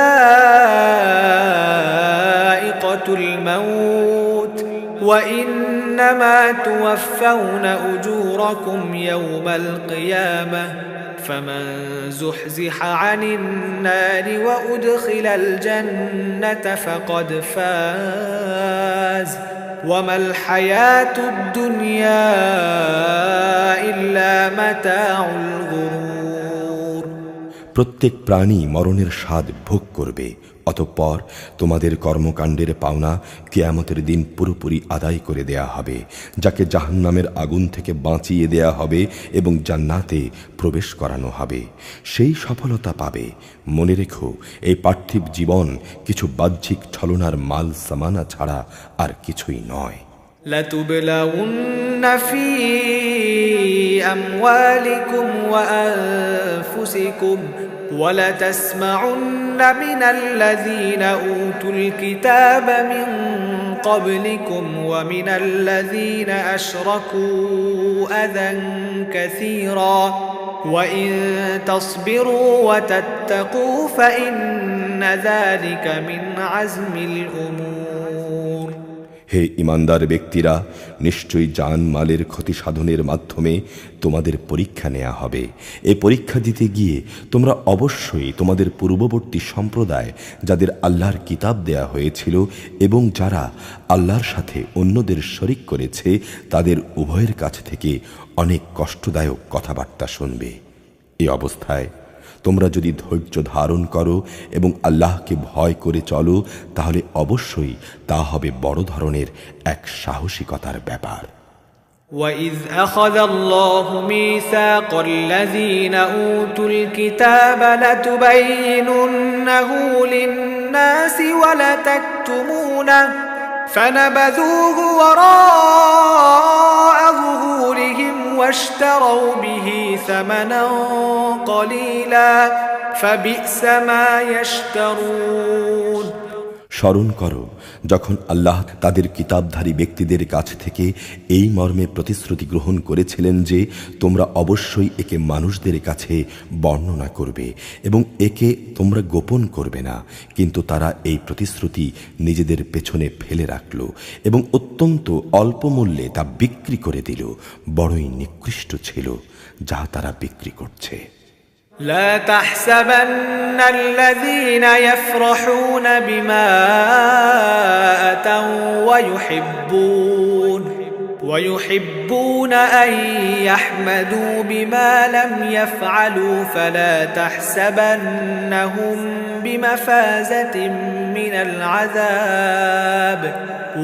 যায়িকাতুল মাউত ওয়া ইন্নামা তুওয়াফাউনা উজুরাকুম ইয়াওমাল কিয়ামাহ ফামান যুহজিহা আনিন নারি ওয়া উদখিলাল জান্নাতা ফাকাদ ফাজ ওয়ামাল হায়াতুদ দুনিয়া ইল্লা মাতাউল গুরুর। প্রত্যেক প্রাণী মরণের স্বাদ ভোগ করবে, অতঃপর তোমাদের কর্মকাণ্ডের পাওনা কিয়ামতের দিন পুরোপুরি আদায় করে দেয়া হবে, যাকে জাহান্নামের আগুন থেকে বাঁচিয়ে দেয়া হবে এবং জান্নাতে প্রবেশ করানো হবে। সেই সফলতা পাবে। মনে রেখো, এই পার্থিব জীবন কিছু বাহ্যিক ছলনার মাল সামানা ছাড়া আর কিছুই নয়। لتبلغن في أموالكم وأنفسكم ولتسمعن من الذين أوتوا الكتاب من قبلكم ومن الذين أشركوا أذى كثيرا وإن تصبروا وتتقوا فإن ذلك من عزم الأمور। হে ঈমানদার ব্যক্তিরা, নিশ্চয়ই জান মালের ক্ষতি সাধনের মাধ্যমে তোমাদের পরীক্ষা নেওয়া হবে। এই পরীক্ষা দিতে গিয়ে তোমরা অবশ্যই তোমাদের পূর্ববর্তী সম্প্রদায় যাদের আল্লাহর কিতাব দেয়া হয়েছিল এবং যারা আল্লাহর সাথে অন্যদের শরিক করেছে তাদের উভয়ের কাছ থেকে অনেক কষ্টদায়ক কথাবার্তা শুনবে। এই অবস্থায় তোমরা যদি ধৈর্য ধারণ করো এবং আল্লাহকে ভয় করে চলো তাহলে অবশ্যই তা হবে বড় ধরনের এক সাহসিকতার ব্যাপার। وَإِذْ أَخَذَ اللَّهُ مِيثَاقَ الَّذِينَ أُوتُوا الْكِتَابَ لَتُبَيِّنُنَّهُ لِلنَّاسِ وَلَتَكْتُمُونَهُ فَنَبَذُوهُ وَرَاءَ ظُهُورِهِمْ وَاشْتَرَوْا بِهِ ثَمَنًا قَلِيلًا فَبِئْسَ مَا يَشْتَرُونَ। স্মরণ করো যখন আল্লাহ তাদের কিতাবধারী ব্যক্তিদের কাছ থেকে এই মর্মে প্রতিশ্রুতি গ্রহণ করেছিলেন যে তোমরা অবশ্যই একে মানুষদের কাছে বর্ণনা করবে এবং একে তোমরা গোপন করবে না, কিন্তু তারা এই প্রতিশ্রুতি নিজেদের পেছনে ফেলে রাখল এবং অত্যন্ত অল্প মূল্যে তা বিক্রি করে দিল। বড়ই নিকৃষ্ট ছিল যা তারা বিক্রি করছে। لا تحسبن الذين يفرحون بما أتوا ويحبون أن يحمدوا بما لم يفعلوا فلا تحسبنهم بمفازة من العذاب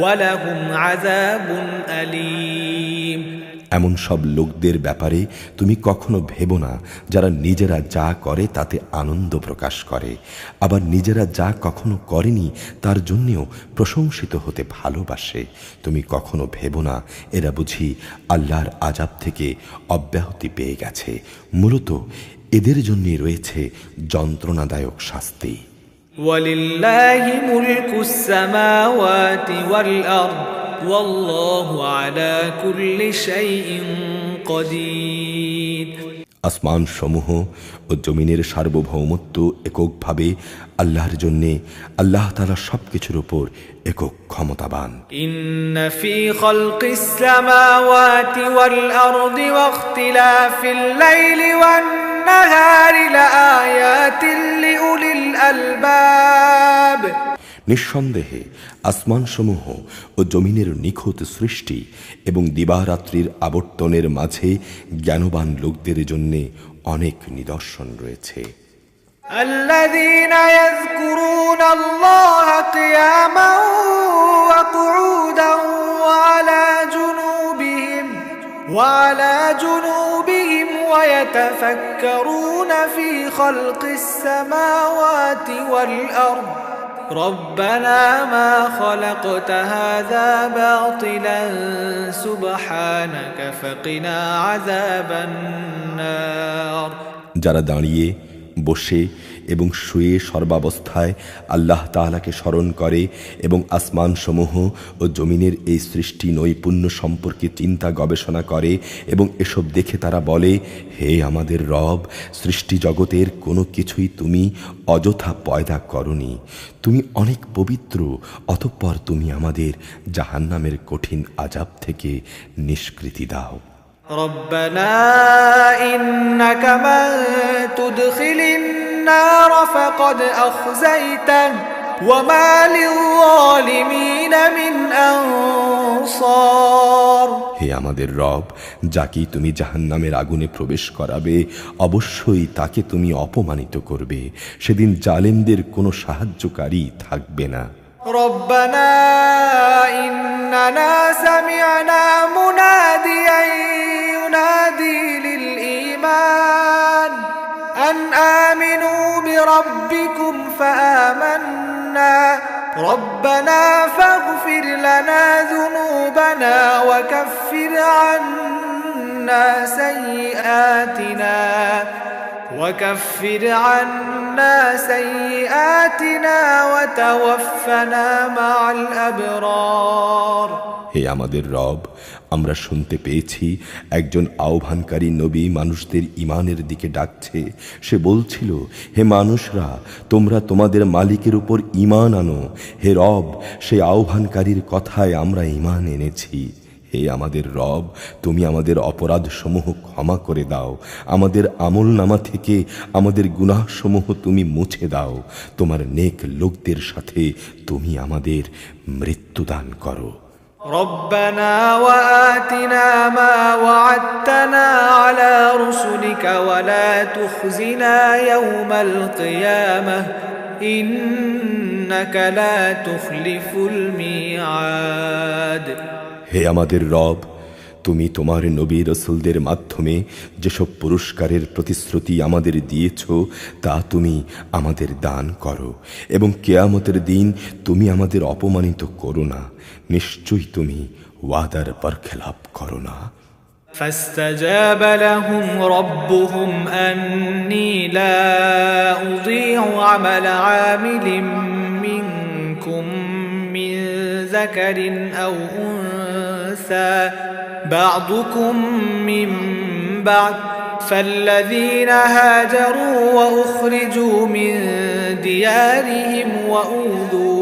ولهم عذاب أليم এমন সব লোকদের ব্যাপারে তুমি কখনো ভেবো না যারা নিজেরা যা করে তাতে আনন্দ প্রকাশ করে, আবার নিজেরা যা কখনো করেনি তার জন্যেও প্রশংসিত হতে ভালোবাসে। তুমি কখনো ভেবো না এরা বুঝি আল্লাহর আযাব থেকে অব্যাহতি পেয়ে গেছে। মূলত এদের জন্যই রয়েছে যন্ত্রণাদায়ক শাস্তি। ওয়ালিল্লাহি মুলকুস সামাওয়াতি ওয়াল আরদ ওয়াল্লাহু আলা কুল্লি শাইইন কাদির। আসমান সমূহ ও জমিনের সার্বভৌমত্ব এককভাবে আল্লাহর জন্যে। আল্লাহ তাআলা সবকিছুর উপর একক ক্ষমতাবান। ইন্না ফি খালকিস সামাওয়াতি ওয়াল আরদি ওয়াখতিলাফিল লাইলি ওয়ান নাহারি লাআয়াতিন লিউলিল আলবাব। নিঃসন্দেহে আসমানসমূহ ও জমিনের নিখুঁত সৃষ্টি এবং দিবারাত্রির আবর্তনের মাঝে জ্ঞানবান লোকদের জন্য অনেক নিদর্শন রয়েছে। الذين يذكرون الله قياما وقعودا وعلى جنوبهم ويتفكرون في خلق السماوات والأرض ربنا ما خلقت هذا باطلا سبحانك فقنا عذاب النار। যারা দাঁড়িয়ে বসে এবং শুয়ে সর্বাবস্থায় আল্লাহ তাআলাকে স্মরণ করে এবং আসমানসমূহ ও জমিনের এই সৃষ্টি নৈপুণ্য সম্পর্কে চিন্তা গবেষণা করে এবং এসব দেখে তারা বলে, হে আমাদের রব, সৃষ্টি জগতের কোনো কিছুই তুমি অযথা পয়দা করনি, তুমি অনেক পবিত্র, অতঃপর তুমি আমাদের জাহান্নামের কঠিন আযাব থেকে নিষ্কৃতি দাও। ربنا إنك من تدخل النار فقد أخزيته وما للظالمين من أنصار। হে আমাদের রব, যাকে তুমি জাহান্নামের আগুনে প্রবেশ করাবে অবশ্যই তাকে তুমি অপমানিত করবে, সেদিন জালেমদের কোনো সাহায্যকারী থাকবে না। ربنا إننا سمعنا مناديا ينادي للإيمان أن آمنوا بربكم فآمنا ربنا فاغفر لنا ذنوبنا وكفر عنا سيئاتنا وتوفنا مع الأبرار। হে আমাদের রব, আমরা শুনতে পেয়েছি একজন আহ্বানকারী নবী মানুষদের ঈমানের দিকে ডাকছে। সে বলছিল, হে মানুষরা, তোমরা তোমাদের মালিকের উপর ঈমান আনো। হে রব, সেই আহ্বানকারীর কথায় আমরা ঈমান এনেছি। হে আমাদের রব, তুমি আমাদের অপরাধসমূহ ক্ষমা করে দাও, আমাদের আমলনামা থেকে আমাদের গুনাহসমূহ তুমি মুছে দাও, তোমার নেক লোকদের সাথে তুমি আমাদের মৃত্যুদান করো। ربنا وآتنا ما وعدتنا على رسلك ولا تخزنا يوم القيامة إنك لا تخلف الميعاد। হে আমাদের রব, তুমি তোমার নবী রাসূলদের মাধ্যমে যেসব পুরস্কারের প্রতিশ্রুতি আমাদের দিয়েছ তা তুমি আমাদের দান করো এবং কিয়ামতের দিন তুমি আমাদের অপমানিত করো না। নিশ্চয়ই তুমি ওয়াদার বরখেলাপ করো না। فاستجاب لهم ربهم أني لا أضيع عمل عامل منكم من ذكر أو أنثى بعضكم من بعض فالذين هاجروا وأخرجوا من ديارهم وأوذوا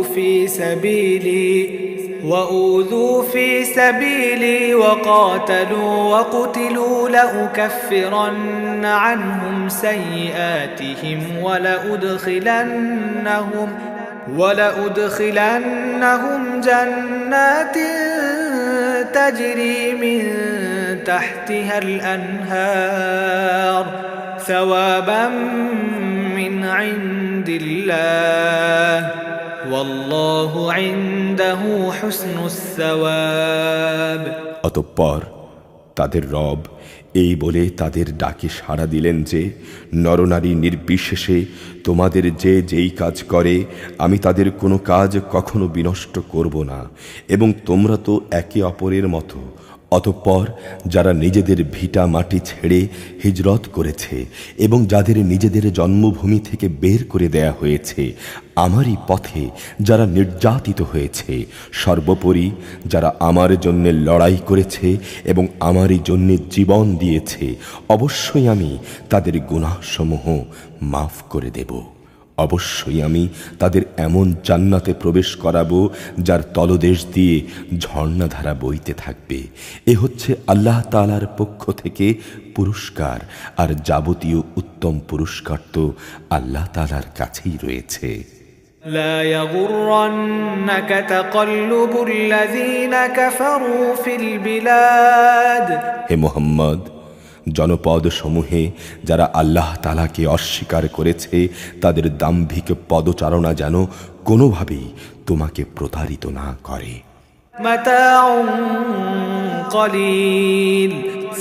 في سبيلي وقاتلوا وقتلوا لأكفرن عنهم سيئاتهم ولأدخلنهم جنات تجري من تحتها الأنهار ثوابا من عند الله والله عنده حسن الثواب। অতঃপর তাদের রব এই বলে তাদের ডাকে সাড়া দিলেন যে, নরনারী নির্বিশেষে তোমাদের যে যেই কাজ করে আমি তাদের কোনো কাজ কখনো বিনষ্ট করব না, এবং তোমরা তো একে অপরের মতো। অতঃপর যারা নিজেদের ভিটা মাটি ছেড়ে হিজরত করেছে এবং যাদের নিজেদের জন্মভূমি থেকে বের করে দেয়া হয়েছে আমারই পথে, যারা নির্যাতিত হয়েছে, সর্বোপরি যারা আমার জন্য লড়াই করেছে এবং আমারই জন্য জীবন দিয়েছে, অবশ্যই আমি তাদের গুনাহসমূহ মাফ করে দেব। অবশ্যই আমি তাদের এমন জান্নাতে প্রবেশ করাবো যার তলদেশ দিয়ে ঝর্ণাধারা বইতে থাকবে। এ হচ্ছে আল্লাহ তাআলার পক্ষ থেকে পুরস্কার, আর যাবতীয় উত্তম পুরস্কার তো আল্লাহ তাআলার কাছেই রয়েছে। لا يغرنك تقلب الذين كفروا في البلاد। হে মুহাম্মদ, জনপদ সমূহে যারা আল্লাহ তাআলাকে অস্বীকার করেছে তাদের দাম্ভিক পদচারণা যেন কোনোভাবেই তোমাকে প্রতারিত না করে। متاع قليل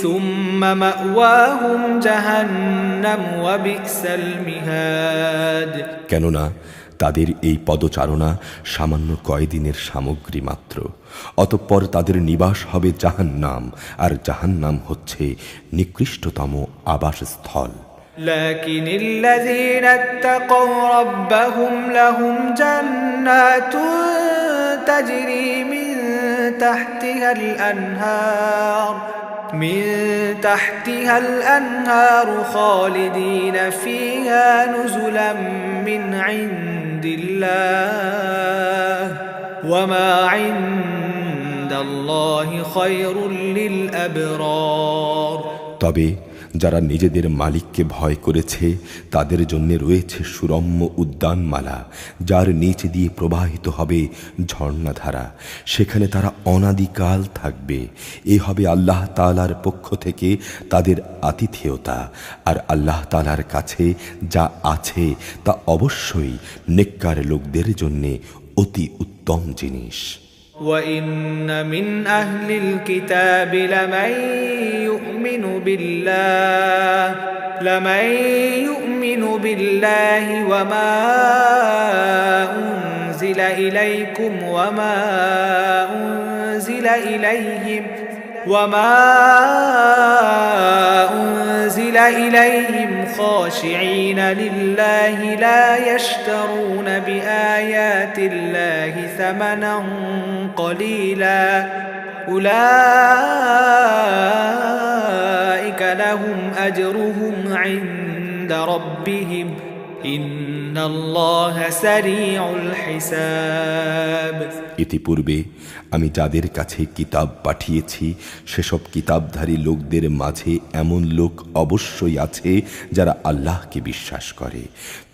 ثم مأواهم جهنم وبئس المهاد। কেননা তাদের এই পদচারণা সামান্য কয়দিনের সামগ্রী মাত্র, অতঃপর তাদের নিবাস হবে জাহান্নাম, আর জাহান্নাম হচ্ছে নিকৃষ্টতম আবাসস্থল। لكن الذين اتقوا ربهم لهم جنات تجري من تحتها الأنهار خالدين فيها نزلا من عند الله وما عند الله خير للأبرار। তবে যারা নিজেদের মালিককে ভয় করেছে তাদের জন্য রয়েছে সুরম্য উদ্যানমালা, যার নিচ দিয়ে প্রবাহিত হবে ঝর্ণাধারা, সেখানে তারা অনাদিকাল থাকবে। এ হবে আল্লাহ তাআলার পক্ষ থেকে তাদের আতিথেয়তা, আর আল্লাহ তাআলার কাছে যা আছে তা অবশ্যই নেককার লোকদের জন্য অতি উত্তম জিনিস। وَإِنَّ مِنْ أَهْلِ الْكِتَابِ لَمَنْ يُؤْمِنُ بِاللَّهِ وَمَا أُنْزِلَ إِلَيْكُمْ وَمَا أُنْزِلَ إِلَيْهِمْ خاشعين لله لا يشترون بآيات الله ثمنا قليلا أولئك لهم أجرهم عند ربهم إن الله سريع الحساب। ইতিপূর্বে আমি যাদের কাছে কিতাব পাঠিয়েছি সেসব কিতাবধারী লোকদের মাঝে এমন লোক অবশ্যই আছে যারা আল্লাহকে বিশ্বাস করে।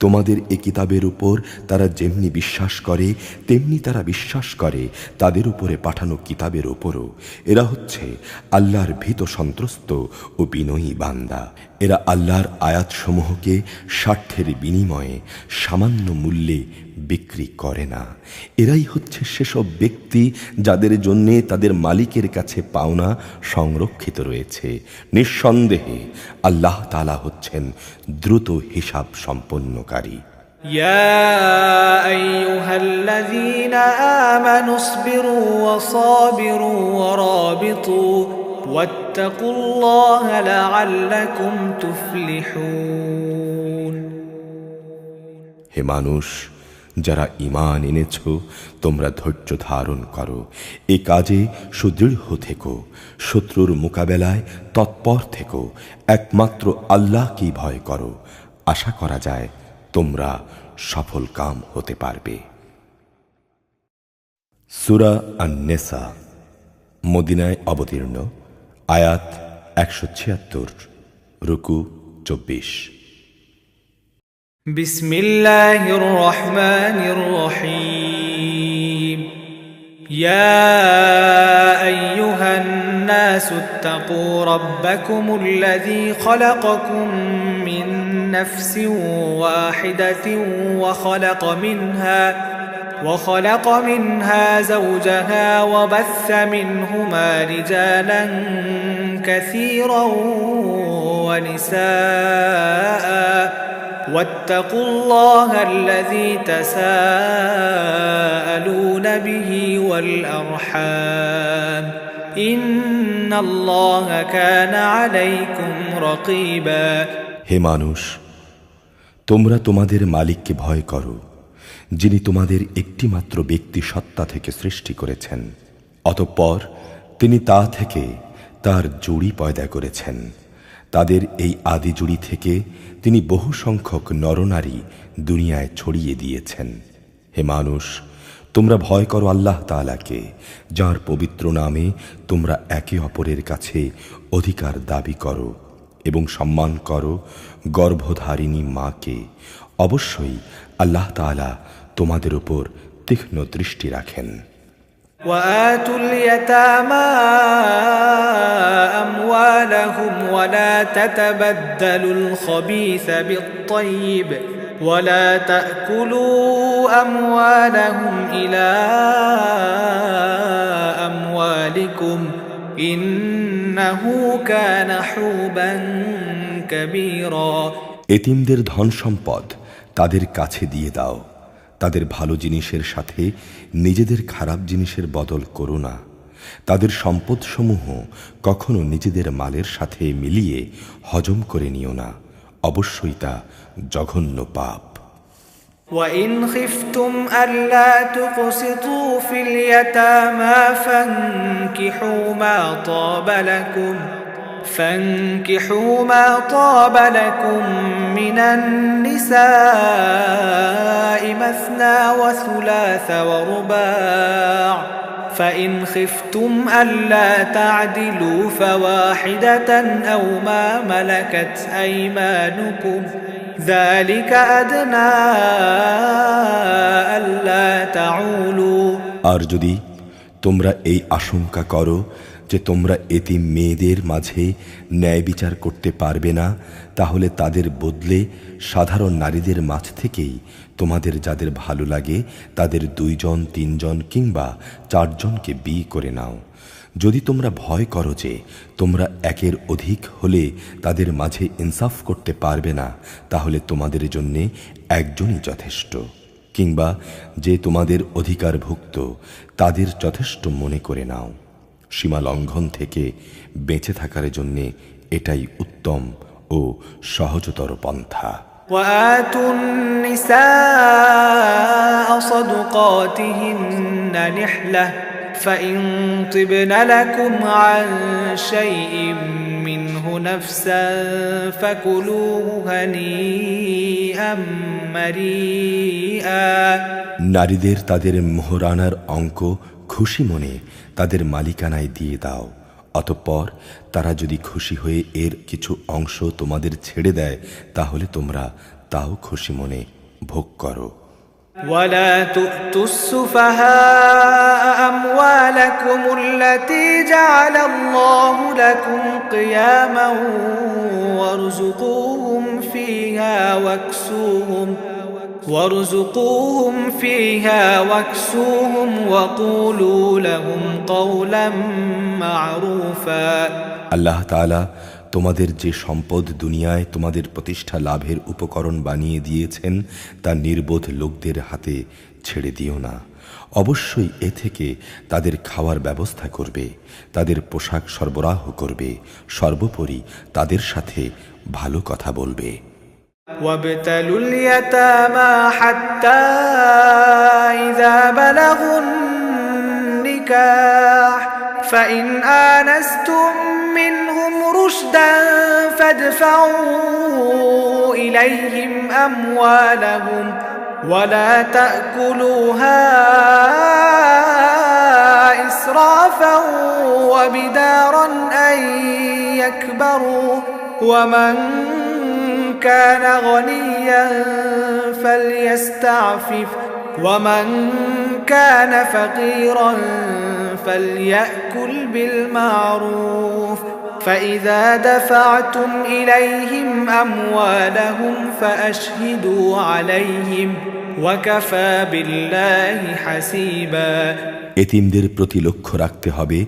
তোমাদের এ কিতাবের উপর তারা যেমনি বিশ্বাস করে তেমনি তারা বিশ্বাস করে তাদের উপরে পাঠানো কিতাবের উপরও। এরা হচ্ছে আল্লাহর ভীত সন্ত্রস্ত ও বিনয়ী বান্দা। এরা আল্লাহর আয়াতসমূহকে স্বার্থের বিনিময়ে সামান্য মূল্যে বিক্রি করে না। এরাই হচ্ছে সেসব ব্যক্তি যাদের জন্যে তাদের মালিকের কাছে পাওনা সংরক্ষিত রয়েছে। নিঃসন্দেহে আল্লাহ তাআলা হচ্ছেন দ্রুত হিসাব সম্পন্নকারী। يا أيها الذين آمنوا اصبروا وصابروا ورابطوا واتقوا الله لعلكم تفلحون। হে মানুষ, যারা ঈমান এনেছ তোমরা ধৈর্য ধারণ করো, এ কাজে সুদৃঢ় থেকো, শত্রুর মোকাবেলায় তৎপর থেকো, একমাত্র আল্লাহকেই ভয় করো। আশা করা যায় তোমরা সফল কাম হতে পারবে। সূরা আন-নিসা, মদিনায় অবতীর্ণ, আয়াত 176, রুকু 24। بسم الله الرحمن الرحيم يا أيها الناس اتقوا ربكم الذي خلقكم من نفس واحدة وخلق منها زوجها وبث منهما رجالا كثيرا ونساء واتقوا الله الذي تساءلون به والأرحام إن الله كان عليكم رقيبا হে মানুষ, তোমরা তোমাদের মালিককে ভয় করো, যিনি তোমাদের একটিমাত্র ব্যক্তি সত্তা থেকে সৃষ্টি করেছেন। অতঃপর তিনি তা থেকে তার জুড়ি পয়দা করেছেন। তাদের এই আদি জুড়ি থেকে তিনি বহু সংখ্যক নরনারী দুনিয়ায় ছড়িয়ে দিয়েছেন। হে মানুষ, তোমরা ভয় করো আল্লাহ তাআলাকে, যার পবিত্র নামে তোমরা একে অপরের কাছে অধিকার দাবি করো এবং সম্মান করো গর্ভধারিণী মাকে। অবশ্যই আল্লাহ তাআলা তোমাদের উপর তীক্ষ্ণ দৃষ্টি রাখেন। وآتوا اليتامى أموالهم ولا تتبدلوا الخبيث بالطيب ولا تأكلوا أموالهم إلى أموالكم إنه كان حوبا كبيرا এতিমদের ধন সম্পদ তাদের কাছে দিয়ে দাও, তাদের ভালো জিনিসের সাথে নিজেদের খারাপ জিনিসের বদল করো না। তাদের সম্পদসমূহ কখনো নিজেদের মালের সাথে মিলিয়ে হজম করে নিও না, অবশ্যই তা জঘন্য পাপ। وَإِنْ خِفْتُمْ أَلَّا تُقْسِطُوا فِي الْيَتَامَى فانكحوا ما طاب لكم من النساء مثنى وثلاث ورباع فإن خفتم ألا تعدلوا فواحدة أو ما ملكت أيمانكم ذلك أدنى ألا تعولوا আর যদি তোমরা এই আশঙ্কা করো যে তোমরা এতিম মেয়েদের মাঝে ন্যায় বিচার করতে পারবে না, তাহলে তাদের বদলে সাধারণ নারীদের মাঝ থেকেই তোমাদের যাদের ভালো লাগে তাদের 2 জন 3 জন কিংবা 4 জনকে বিয়ে করে নাও। যদি তোমরা ভয় করো যে তোমরা একের অধিক হলে তাদের মাঝে ইনসাফ করতে পারবে না, তাহলে তোমাদের জন্যে একজনই যথেষ্ট, কিংবা যে তোমাদের অধিকারভুক্ত তাদের যথেষ্ট মনে করে নাও। সীমা লঙ্ঘন থেকে বেঁচে থাকার জন্য এটাই উত্তম ও সহজতর পন্থা। وآتوا النساء صدقاتهن نحلة فإن طبن لكم عن شيء منه نفسا فكلوه هنيئا مريئا নারীদের তাদের মোহরানার অঙ্ক খুশি মনে তাদের মালিকানায় দিয়ে দাও। অতঃপর তারা যদি খুশি হয়ে এর কিছু অংশ তোমাদের ছেড়ে দেয়, তাহলে তোমরা তাও খুশি মনে ভোগ করো। ولا تؤتوا السفهاء أموالكم التي جعل الله لكم قياما وارزقوهم فيها واكسوهم وقولوا لهم قولا معروفا আল্লাহ তাআলা তোমাদের যে সম্পদ দুনিয়ায় তোমাদের প্রতিষ্ঠা লাভের উপকরণ বানিয়ে দিয়েছেন তা নির্বোধ লোকদের হাতে ছেড়ে দিও না। অবশ্যই এ থেকে তাদের খাওয়ার ব্যবস্থা করবে, তাদের পোশাক সরবরাহ করবে, সর্বোপরি তাদের সাথে ভালো কথা বলবে। وابتلوا اليتامى حتى إذا بلغوا النكاح فإن آنستم منهم رشدا فادفعوا إليهم أموالهم ولا تأكلوها إسرافا وبدارا أن يكبروا ومن كان غنيا فليستعفف ومن كان فقيرا فليأكل بالمعروف فإذا دفعتم إليهم أموالهم فأشهدوا عليهم وكفى بالله حسيبا এতিমদের প্রতি লক্ষ্য রাখতে হবে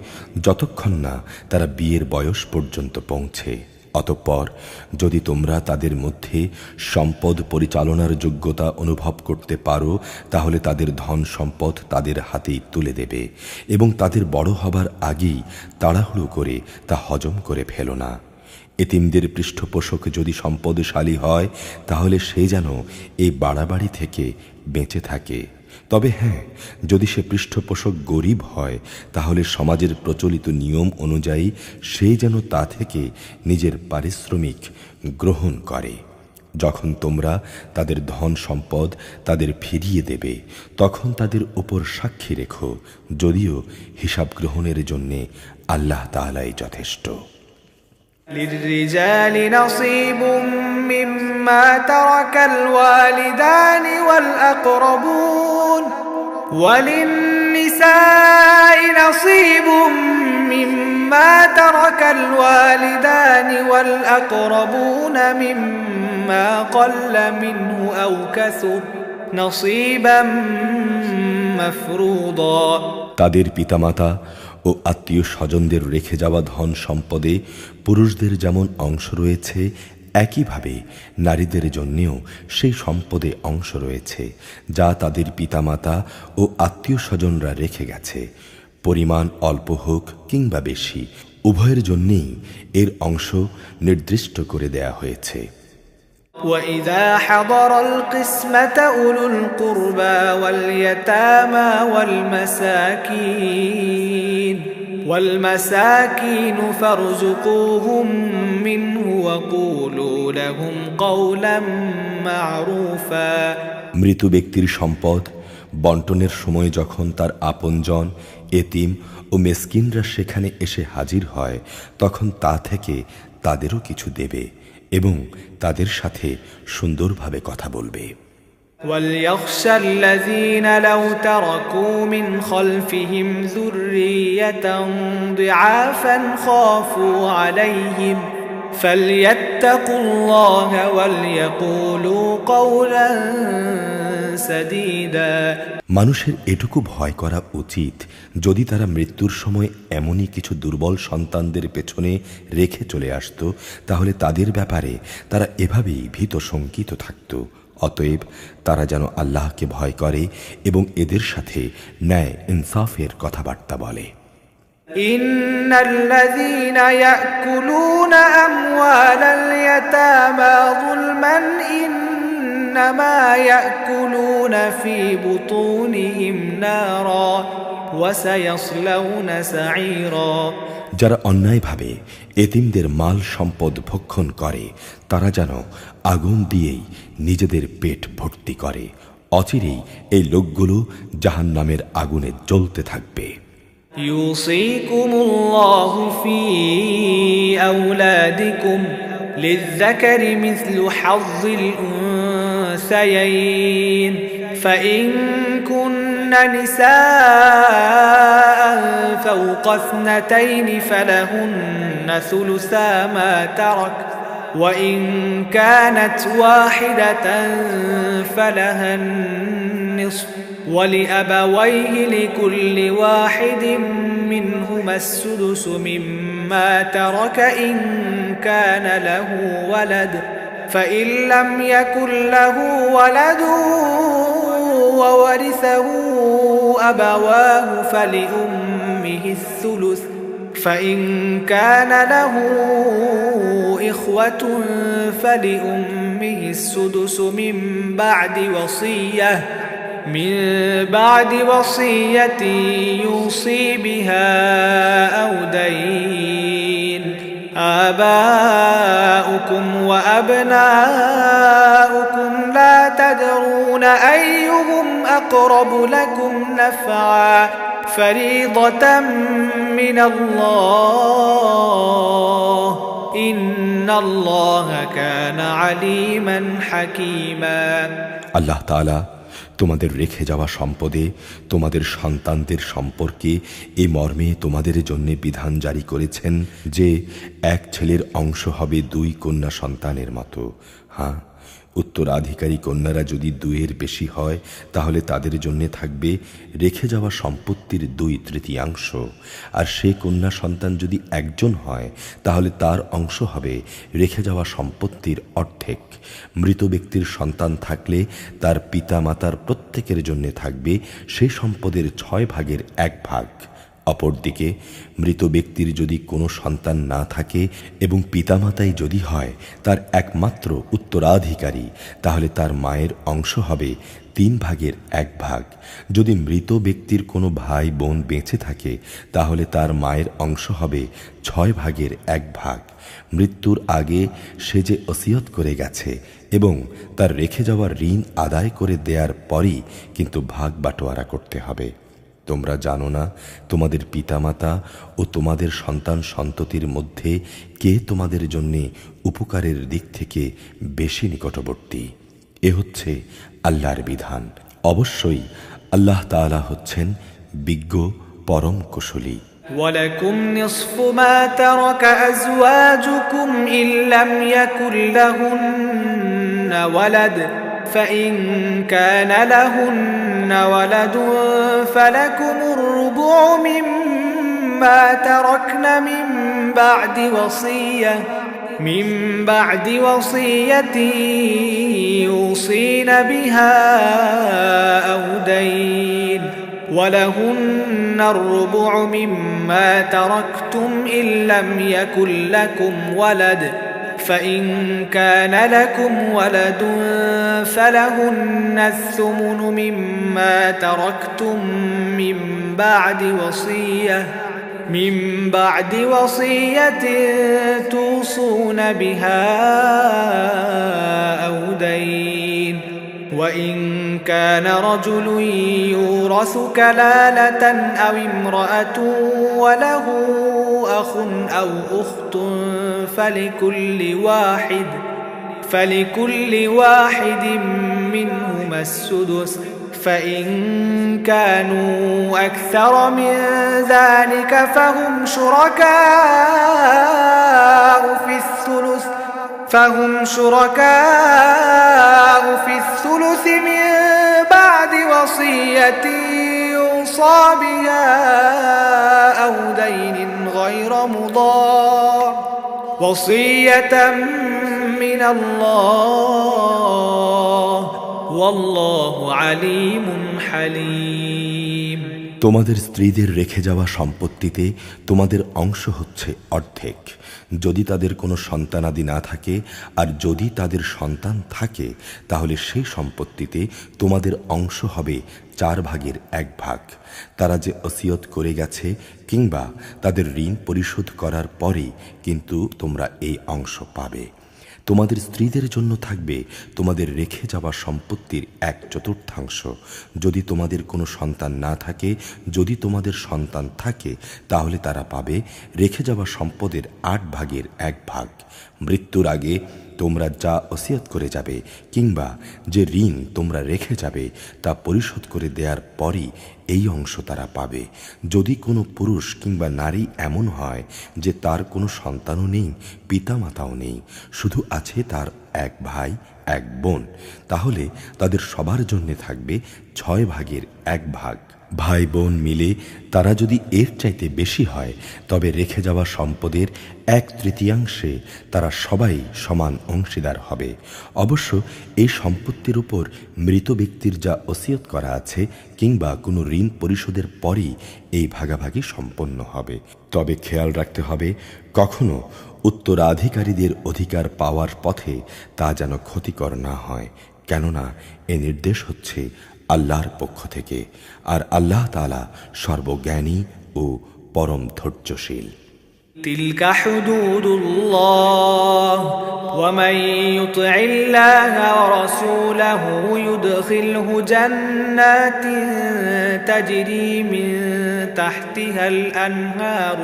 যতক্ষণ না তারা বিয়ের বয়স পর্যন্ত পৌঁছে। অতঃপর যদি তোমরা তাদের মধ্যে সম্পদ পরিচালনার যোগ্যতা অনুভব করতে পারো তাহলে তাদের ধন সম্পদ তাদের হাতেই তুলে দেবে এবং তাদের বড় হবার আগেই তাড়াহুড়ো করে তা হজম করে ফেলো না। এতিমদের পৃষ্ঠপোষক যদি সম্পদশালী হয় তাহলে সে যেন এই বাড়াবাড়ি থেকে বেঁচে থাকে। তবে হ্যাঁ, যদি সে পৃষ্ঠপোষক গরিব হয় তাহলে সমাজের প্রচলিত নিয়ম অনুযায়ী সে যেন তা থেকে নিজের পারিশ্রমিক গ্রহণ করে। যখন তোমরা তাদের ধন সম্পদ তাদের ফিরিয়ে দেবে তখন তাদের উপর সাক্ষী রেখো, যদিও হিসাব গ্রহণের জন্যে আল্লাহ তাআলাই যথেষ্ট। للرجال نصيب مما ترك الوالدان والأقربون وللنساء نصيب مما ترك الوالدان والأقربون مما قل منه أو كثر نصيبا مفروضا তাদের পিতামাতা ও আত্মীয় স্বজনদের রেখে যাওয়া ধন সম্পদে পুরুষদের যেমন অংশ রয়েছে একইভাবে নারীদের জন্যেও সেই সম্পদে অংশ রয়েছে যা তাদের পিতামাতা ও আত্মীয় স্বজনরা রেখে গেছে। পরিমাণ অল্প হোক কিংবা বেশি, উভয়ের জন্যেই এর অংশ নির্দিষ্ট করে দেয়া হয়েছে। وَإِذَا حَضَرَ الْقِسْمَةَ أُولُو الْقُرْبَى وَالْيَتَامَى وَالْمَسَاكِينُ فَارْزُقُوهُم مِّنْهُ وَقُولُوا لَهُمْ قَوْلًا مَّعْرُوفًا মৃত ব্যক্তির সম্পদ বন্টনের সময় যখন তার আপনজন, এতিম ও মেসকিনরা সেখানে এসে হাজির হয় তখন তা থেকে তাদেরও কিছু দেবে এবং তাদের সাথে সুন্দরভাবে কথা বলবে। وَلْيَخْشَ الَّذِينَ لَوْ تَرَكُوا مِنْ خَلْفِهِمْ ذُرِّيَّةً ضِعَافًا خَافُوا عَلَيْهِمْ فَلْيَتَّقُوا اللَّهَ وَلْيَقُولُوا قَوْلًا سَدِيدًا মানুষের এটুকু ভয় করা উচিত, যদি তারা মৃত্যুর সময় এমনই কিছু দুর্বল সন্তানদের পেছনে রেখে চলে আসত তাহলে তাদের ব্যাপারে তারা এভাবেই ভীত শঙ্কিত থাকত। অতএব তারা যেন আল্লাহকে ভয় করে এবং এদের সাথে ন্যায় ইনসাফের কথাবার্তা বলে। ইন্নাল্লাযীনা ইয়াকুলুনা আমওয়ালাল ইয়াতামা যুলমান ইন্নামা ইয়াকুলুনা ফি বুতুনিহিম নারা ওয়া সায়াসলাউনা সাঈরা যারা অন্যায়ভাবে এতিমদের মাল সম্পদ ভক্ষণ করে তারা যেন আগুন দিয়েই নিজেদের পেট ভর্তি করে। অচিরেই এই লোকগুলো জাহান্নামের আগুনে জ্বলতে থাকবে। ইউসিকুমুল্লাহু ফি আওলাদিকুম লিযযাকারি মিসলু হাযযিল উনসায়াইন ফাইন কুননা নিসাআন ফাওকা ইসনাতাইন ফালাহুন্না সুলুসা মা তারাক وإن كانت واحدة فلها النصف ولأبويه لكل واحد منهما السدس مما ترك إن كان له ولد فإن لم يكن له ولد وورثه أبواه فلأمه الثلث فإن كان له إخوة فلأمه السدس من بعد وصية يوصي بها أو دين آباؤكم وأبناؤكم لا تدرون أيهم أقرب لكم نفعا فريضة من الله إن الله كان عليما حكيما আল্লাহ তাআলা তোমাদের রেখে যাওয়া সম্পদে তোমাদের সন্তানদের সম্পর্কে এ মর্মে তোমাদের জন্য বিধান জারি করেছেন যে এক ছেলের অংশ হবে 2 কন্যা সন্তানের মতো। হ্যাঁ, উত্তরাধিকারী কন্যারা যদি 2-এর বেশি হয় তাহলে তাদের জন্য থাকবে রেখে যাওয়া সম্পত্তির 2/3, আর সে কন্যা সন্তান যদি একজন হয় তাহলে তার অংশ হবে রেখে যাওয়া সম্পত্তির অর্ধেক। মৃত ব্যক্তির সন্তান থাকলে তার পিতা মাতার প্রত্যেকের জন্য থাকবে সেই সম্পদের 6/1 অপরদিকে মৃত ব্যক্তির যদি কোনো সন্তান না থাকে এবং পিতামাতাই যদি হয় তার একমাত্র উত্তরাধিকারী, তাহলে তার মায়ের অংশ হবে 3/1। যদি মৃত ব্যক্তির কোনো ভাই বোন বেঁচে থাকে তাহলে তার মায়ের অংশ হবে 6/1। মৃত্যুর আগে সে যে ওসিয়ত করে গেছে এবং তার রেখে যাওয়া ঋণ আদায় করে দেওয়ার পরই কিন্তু ভাগ বাটোয়ারা করতে হবে। তোমরা জানো না তোমাদের পিতামাতা ও তোমাদের সন্তান সন্ততির মধ্যে কে তোমাদের জন্য উপকারের দিক থেকে বেশি নিকটবর্তী। এ হচ্ছে আল্লাহর বিধান। অবশ্যই আল্লাহ তাআলা হচ্ছেন বিজ্ঞ পরম কুশলী। ولكم نصف ما ترك أزواجكم إن لم يكن لهن ولد فإن كان لهن ولد فلكم الربع مما تركن من بعد وصية يوصين بها أو دين ولهن الربع مما تركتم إن لم يكن لكم ولد فإن كان لكم ولد فلهن الثمن مما تركتم من بعد وصية توصون بها أو دين وإن كان رجل يورث كلالة أو امرأة وله أخ أو أخت فلكل واحد منهما السدس فإن كانوا أكثر من ذلك فهم شركاء في الثلث من بعد وصية يوصى بها أو دين غير مضار وصية من الله والله عليم حليم। তোমাদের স্ত্রীদের রেখে যাওয়া সম্পত্তিতে তোমাদের অংশ হচ্ছে অর্ধেক যদি তাদের কোনো সন্তানাদি না থাকে, আর যদি তাদের সন্তান থাকে তাহলে সেই সম্পত্তিতে তোমাদের অংশ হবে 4/1। তারা যে ওসিয়ত করে গেছে কিংবা তাদের ঋণ পরিশোধ করার পরে কিন্তু তোমরা এই অংশ পাবে। তোমাদের স্ত্রীদের জন্য থাকবে তোমাদের রেখে যাওয়া সম্পত্তির 1/4। যদি তোমাদের কোনো সন্তান না থাকে, যদি তোমাদের সন্তান থাকে তাহলে তারা পাবে রেখে যাওয়া সম্পদের 8/1। মৃত্যুর আগে তোমরা যা ওসিয়ত করে যাবে কিংবা যে ঋণ তোমরা রেখে যাবে তা পরিশোধ করে দেওয়ার পরই এই অংশ তারা পাবে। যদি কোনো পুরুষ কিংবা নারী এমন হয় যে তার কোনো সন্তানও নেই, পিতামাতাও নেই, শুধু আছে তার এক ভাই এক বোন, তাহলে তাদের সবার জন্য থাকবে 6/1। ভাই বোন মিলে তারা যদি এর চাইতে বেশি হয় তবে রেখে যাওয়া সম্পদের 1/3 তারা সবাই সমান অংশীদার হবে। অবশ্য এই সম্পত্তির উপর মৃত ব্যক্তির যা ওসিয়ত করা আছে কিংবা কোনো ঋণ পরিশোধের পরই এই ভাগাভাগি সম্পন্ন হবে। তবে খেয়াল রাখতে হবে কখনো উত্তরাধিকারীদের অধিকার পাওয়ার পথে তা যেন ক্ষতিকর না হয়, কেননা এ নির্দেশ হচ্ছে আল্লাহর পক্ষ থেকে, আর আল্লাহ তাআলা সর্বজ্ঞানী ও পরম ধৈর্যশীল। تلك حدود الله ومن يطع الله ورسوله يدخله جنات تجري من تحتها الأنهار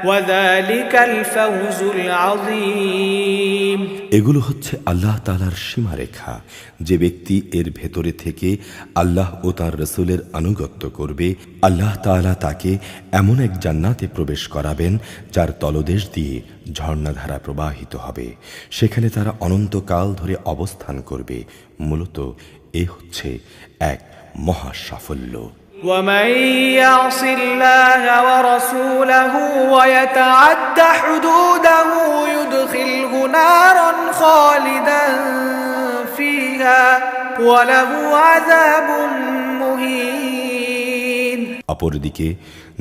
وذلك الفوز العظيم এগুলো হচ্ছে আল্লাহ তাআলার সীমারেখা। যে ব্যক্তি এর ভেতরে থেকে আল্লাহ ও তার রাসূলের আনুগত্য করবে, আল্লাহ তাআলা তাকে এমন এক জান্নাতে প্রবেশ করাবেন যার তলদেশ দিয়ে ঝর্ণাধারা প্রবাহিত হবে। সেখানে তারা অনন্তকাল ধরে অবস্থান করবে। মূলত এ হচ্ছে এক মহা সাফল্য। ومن يعص الله ورسوله ويتعد حدوده يدخله نارا خالدا فيها وله عذاب مهين। অপরদিকে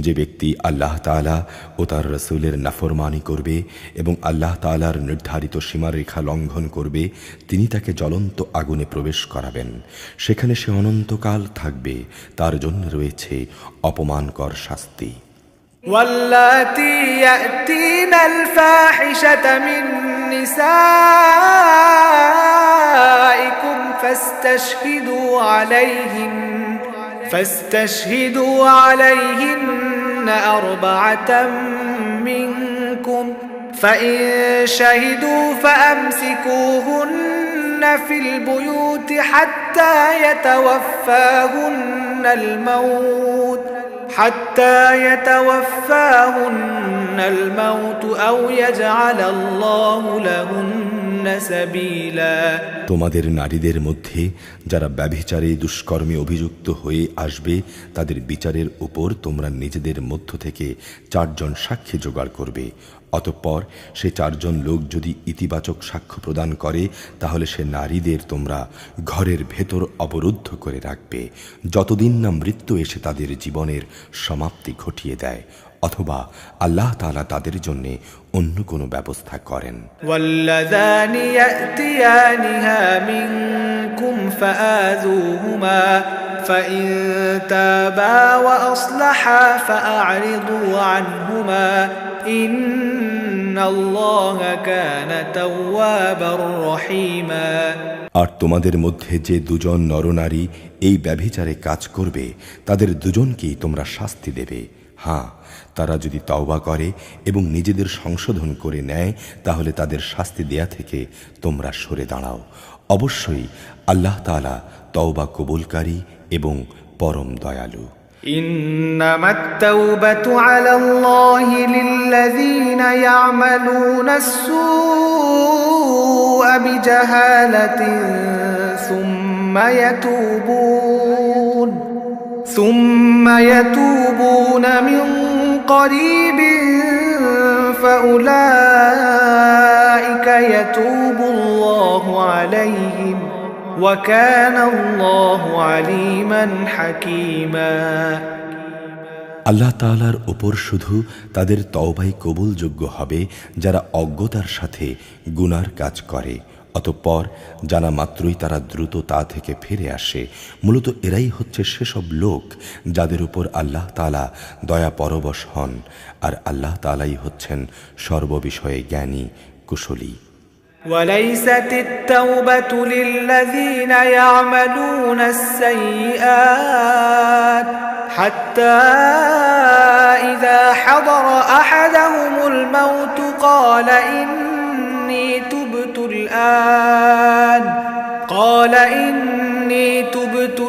যে ব্যক্তি আল্লাহ তাআলা ও তার রাসূলের নাফরমানি করবে এবং আল্লাহ তাআলার নির্ধারিত সীমারেখা লঙ্ঘন করবে, তিনি তাকে জ্বলন্ত আগুনে প্রবেশ করাবেন। সেখানে সে অনন্তকাল থাকবে। তার জন্য রয়েছে অপমানকর শাস্তি। واللاتي يأتين الفاحشة من نسائكم فاستشهدوا عليهن أربعة منكم فإن شهدوا فأمسكوهن في البيوت حتى يتوفاهن الموت أو يجعل الله لهن سبيلا। তোমাদের নারীদের মধ্যে যারা ব্যভিচারে দুষ্কর্মে অভিযুক্ত হয়ে আসবে, তাদের বিচারের উপর তোমরা নিজেদের মধ্য থেকে 4 জন সাক্ষী জোগাড় করবে। অতঃপর সে 4 জন লোক যদি ইতিবাচক সাক্ষ্য প্রদান করে, তাহলে সে নারীদের তোমরা ঘরের ভেতর অবরুদ্ধ করে রাখবে যতদিন না মৃত্যু এসে তাদের জীবনের সমাপ্তি ঘটিয়ে দেয়, অথবা আল্লাহ তাআলা তাদের জন্য অন্য কোনো ব্যবস্থা করেন। ওয়াল্লাযানি ইয়াতিয়ানিহা মিনকুম ফাআযুহুমা ফাইন তাবা ওয়া আসলাহা ফাআরিদু আনহুমা ইন্নাল্লাহা কানা তাওয়াবার রহিমা। আর তোমাদের মধ্যে যে 2 জন নরনারী এই ব্যভিচারে কাজ করবে, তাদের দুজনকেই তোমরা শাস্তি দেবে। হ্যাঁ, তারা যদি তওবা করে এবং নিজেদের সংশোধন করে নেয়, তাহলে তাদের শাস্তি দেয়া থেকে তোমরা সরে দাঁড়াও। অবশ্যই আল্লাহ তাআলা তওবা কবুলকারী এবং পরম দয়ালু। إنما التوبة على الله للذين يعملون السوء بجهالة ثم يتوبون من قريب فأولئك يتوب الله عليهم وكان الله عليما حكيما। আল্লাহ তাআলার উপর শুধু তাদের তওবাই কবুলযোগ্য হবে যারা অজ্ঞতার সাথে গুনার কাজ করে, অতঃপর জানা মাত্রই তারা দ্রুত তা থেকে ফিরে আসে। মূলত এরাই হচ্ছে সেসব লোক যাদের উপর আল্লাহ তাআলা দয়া পরবশ হন, আর আল্লাহ তাআলাই হচ্ছেন সর্ববিষয়ে জ্ঞানী কুশলী। وليست التوبة للذين يعملون السيئات حتى إذا حضر أحدهم الموت قال إني تبت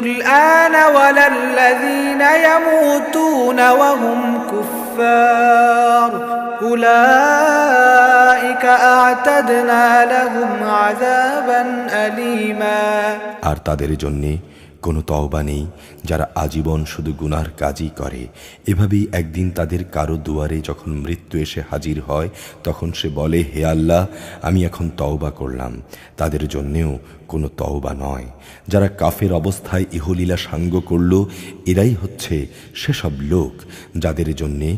الآن ولا الذين يموتون وهم كفار أولئك أعتدنا لهم عذابا أليما। আর তাদের জন্যে কোনো তওবা নেই যারা আজীবন শুধু গুনার কাজই করে। এভাবেই একদিন তাদের কারো দুয়ারে যখন মৃত্যু এসে হাজির হয়, তখন সে বলে, হে আল্লাহ, আমি এখন তওবা করলাম। তাদের জন্যেও কোনো তওবা নয়। যারা কাফের অবস্থায় ইহলীলা সাঙ্গ করল, এরাই হচ্ছে সেসব লোক যাদের জন্যে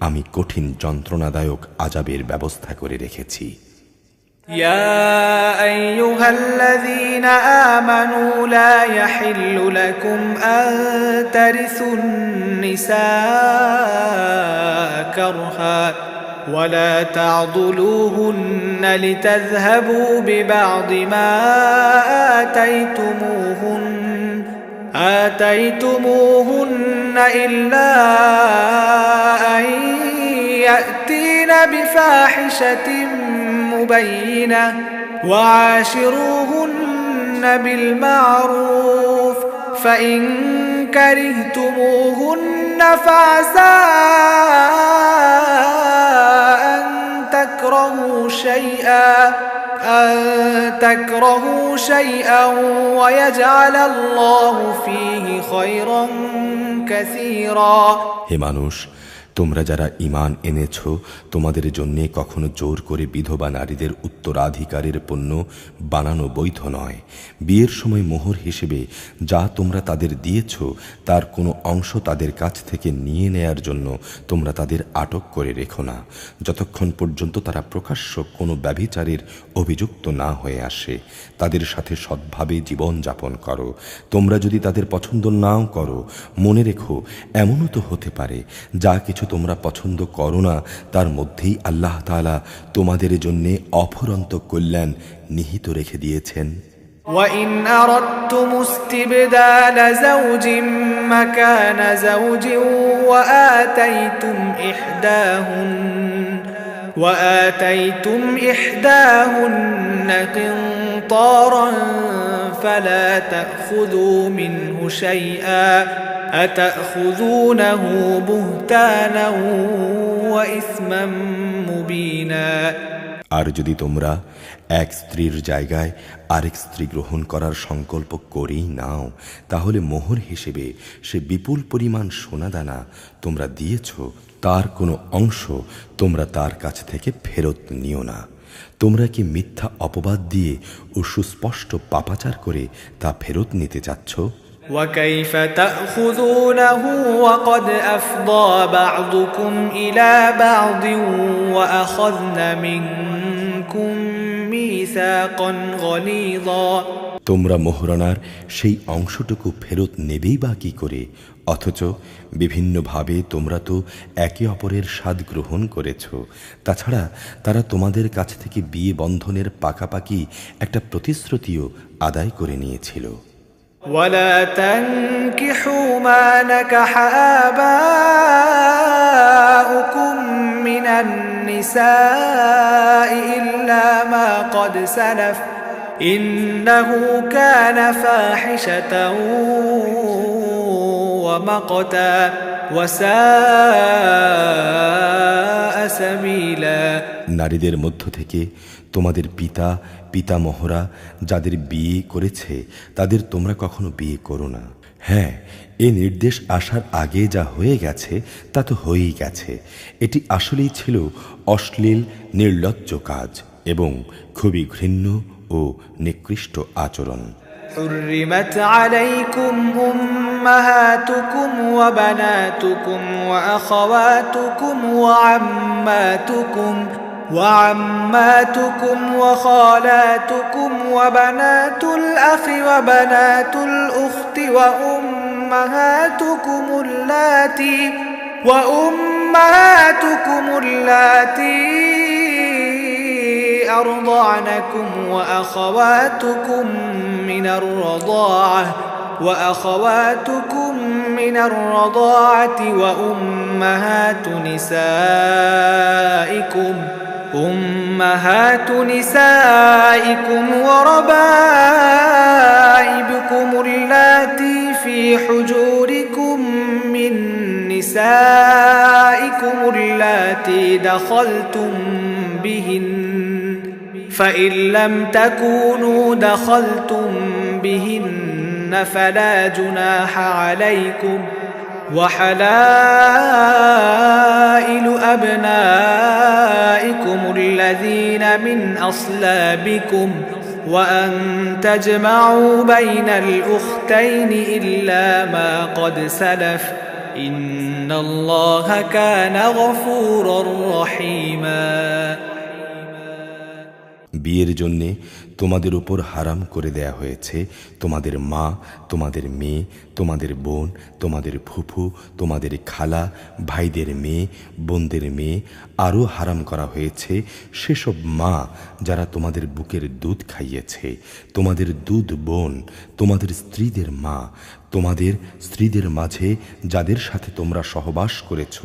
আমি কঠিন যন্ত্রণাদায়ক আযাবের ব্যবস্থা করে রেখেছি। يا أيها الذين آمنوا لا يحل لكم أن ترثوا النساء كرها ولا تعضلوهن لتذهبوا ببعض ما آتيتموهن إلا أن يأتين بفاحشة مبينة وعاشروهن بالمعروف فإن كرهتموهن فعسى أن تكرهوا شيئا ويجعل الله فيه خيرا كثيرا হে মানুষ, তোমরা যারা ঈমান এনেছ, তোমাদের জন্যে কখনো জোর করে বিধবা নারীদের উত্তরাধিকারের পণ্য বানানো বৈধ নয়। বিয়ের সময় মোহর হিসেবে যা তোমরা তাদের দিয়েছ তার কোনো অংশ তাদের কাছ থেকে নিয়ে নেয়ার জন্য তোমরা তাদের আটক করে রেখো না, যতক্ষণ পর্যন্ত তারা প্রকাশ্য কোনো ব্যভিচারের অভিযুক্ত না হয়ে আসে। তাদের সাথে সৎভাবে জীবন যাপন করো। তোমরা যদি তাদের পছন্দ নাও করো, মনে রেখো এমনও তো হতে পারে যা কিছু তোমরা পছন্দ করো না তার মধ্যেই আল্লাহ তাআলা তোমাদের জন্যে অফুরন্ত কল্যাণ নিহিত রেখে দিয়েছেন। وَإِنْ أَرَدْتُمُ اسْتِبْدَالَ زَوْجٍ مَكَانَ زَوْجٍ وآتيتم إحداهن قنطارا فلا تأخذوا منه شيئا أتأخذونه بهتانا وإثما مبينا আর যদি তোমরা এক স্ত্রীর জায়গায় আরেক স্ত্রী গ্রহণ করার সংকল্প করেই নাও, তাহলে মোহর হিসেবে সে বিপুল পরিমাণ সোনাদানা তোমরা দিয়েছ, তার কোনো অংশ তোমরা তার কাছ থেকে ফেরত নিও না। তোমরা কি মিথ্যা অপবাদ দিয়ে ও সুস্পষ্ট পাপাচার করে তা ফেরত নিতে চাচ্ছ? وكيف تأخذونه وقد أفضى بعضكم إلى بعض وأخذن منكم ميثاقا غليظا তোমরা মোহরানার সেই অংশটুকু ফেরত নেবেই বা কি করে, অথচ বিভিন্নভাবে তোমরা তো একে অপরের স্বাদ গ্রহণ করেছ। তাছাড়া তারা তোমাদের কাছ থেকে বিয়ে বন্ধনের পাকাপাকি একটা প্রতিশ্রুতিও আদায় করে নিয়েছিল। ولا تنكحوا ما نكح آباؤكم من النساء إلا ما قد سلف إنه كان فاحشة ومقتا وساء سبيلا নারীদের মধ্য থেকে তোমাদের পিতামহরা যাদের বিয়ে করেছে তাদের তোমরা কখনো বিয়ে করো না। হ্যাঁ, এই নির্দেশ আসার আগে যা হয়ে গেছে তা তো হয়েই গেছে। এটি আসলেই ছিল অশ্লীল নির্লজ্জ কাজ এবং খুবই ঘৃণ্য ও নিকৃষ্ট আচরণ। حرمت عليكم أمهاتكم وبناتكم وأخواتكم وعماتكم وخالاتكم وبنات الأخ وبنات الأخت وأمهاتكم اللاتي أرضعنكم وأخواتكم من الرضاعة وأمهات نسائكم وربائبكم اللاتي في حجوركم من نسائكم اللاتي دخلتم بهن فإن لم تكونوا دخلتم بهن فلا جناح عليكم وحلائل أبنائكم الذين من أصلابكم وأن تجمعوا بين الأختين إلا ما قد سلف إن الله كان غفورا رحيما বিয়ের জন্যে তোমাদের উপর হারাম করে দেয়া হয়েছে তোমাদের মা, তোমাদের মেয়ে, তোমাদের বোন, তোমাদের ফুফু, তোমাদের খালা, ভাইদের মেয়ে, বোনদের মেয়ে। আরও হারাম করা হয়েছে সেসব মা যারা তোমাদের বুকের দুধ খাইয়েছে, তোমাদের দুধ বোন, তোমাদের স্ত্রীদের মা, তোমাদের স্ত্রীদের মাঝে যাদের সাথে তোমরা সহবাস করেছ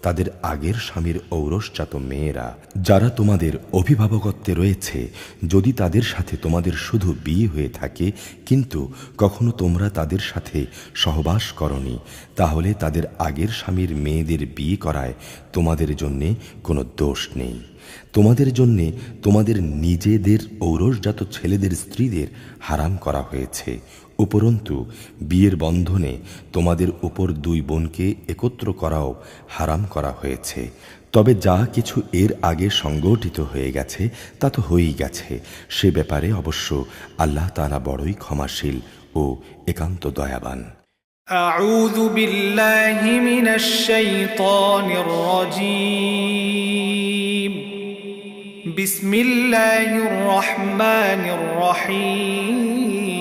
তাদের আগের স্বামীর ঔরসজাত মেয়েরা যারা তোমাদের অভিভাবকত্বে রয়েছে, যদি তাদের সাথে তোমাদের শুধু বিয়ে হয়ে থাকে কিন্তু কখনো তোমরা তাদের সাথে সহবাস করনি, তাহলে তাদের আগের স্বামীর মেয়েদের বিয়ে করায় তোমাদের জন্যে কোনো দোষ নেই। তোমাদের জন্যে তোমাদের নিজেদের ঔরসজাত ছেলেদের স্ত্রীদের হারাম করা হয়েছে। উপরন্তু বিয়ের বন্ধনে তোমাদের উপর দুই বোনকে একত্র করাও হারাম করা হয়েছে। তবে যা কিছু এর আগে সংগঠিত হয়ে গেছে তা তো হয়েই গেছে, সে ব্যাপারে অবশ্য আল্লাহ তাআলা বড়ই ক্ষমাশীল ও একান্ত দয়াবান। أعوذ بالله من الشيطان الرجيم بسم الله الرحمن الرحيم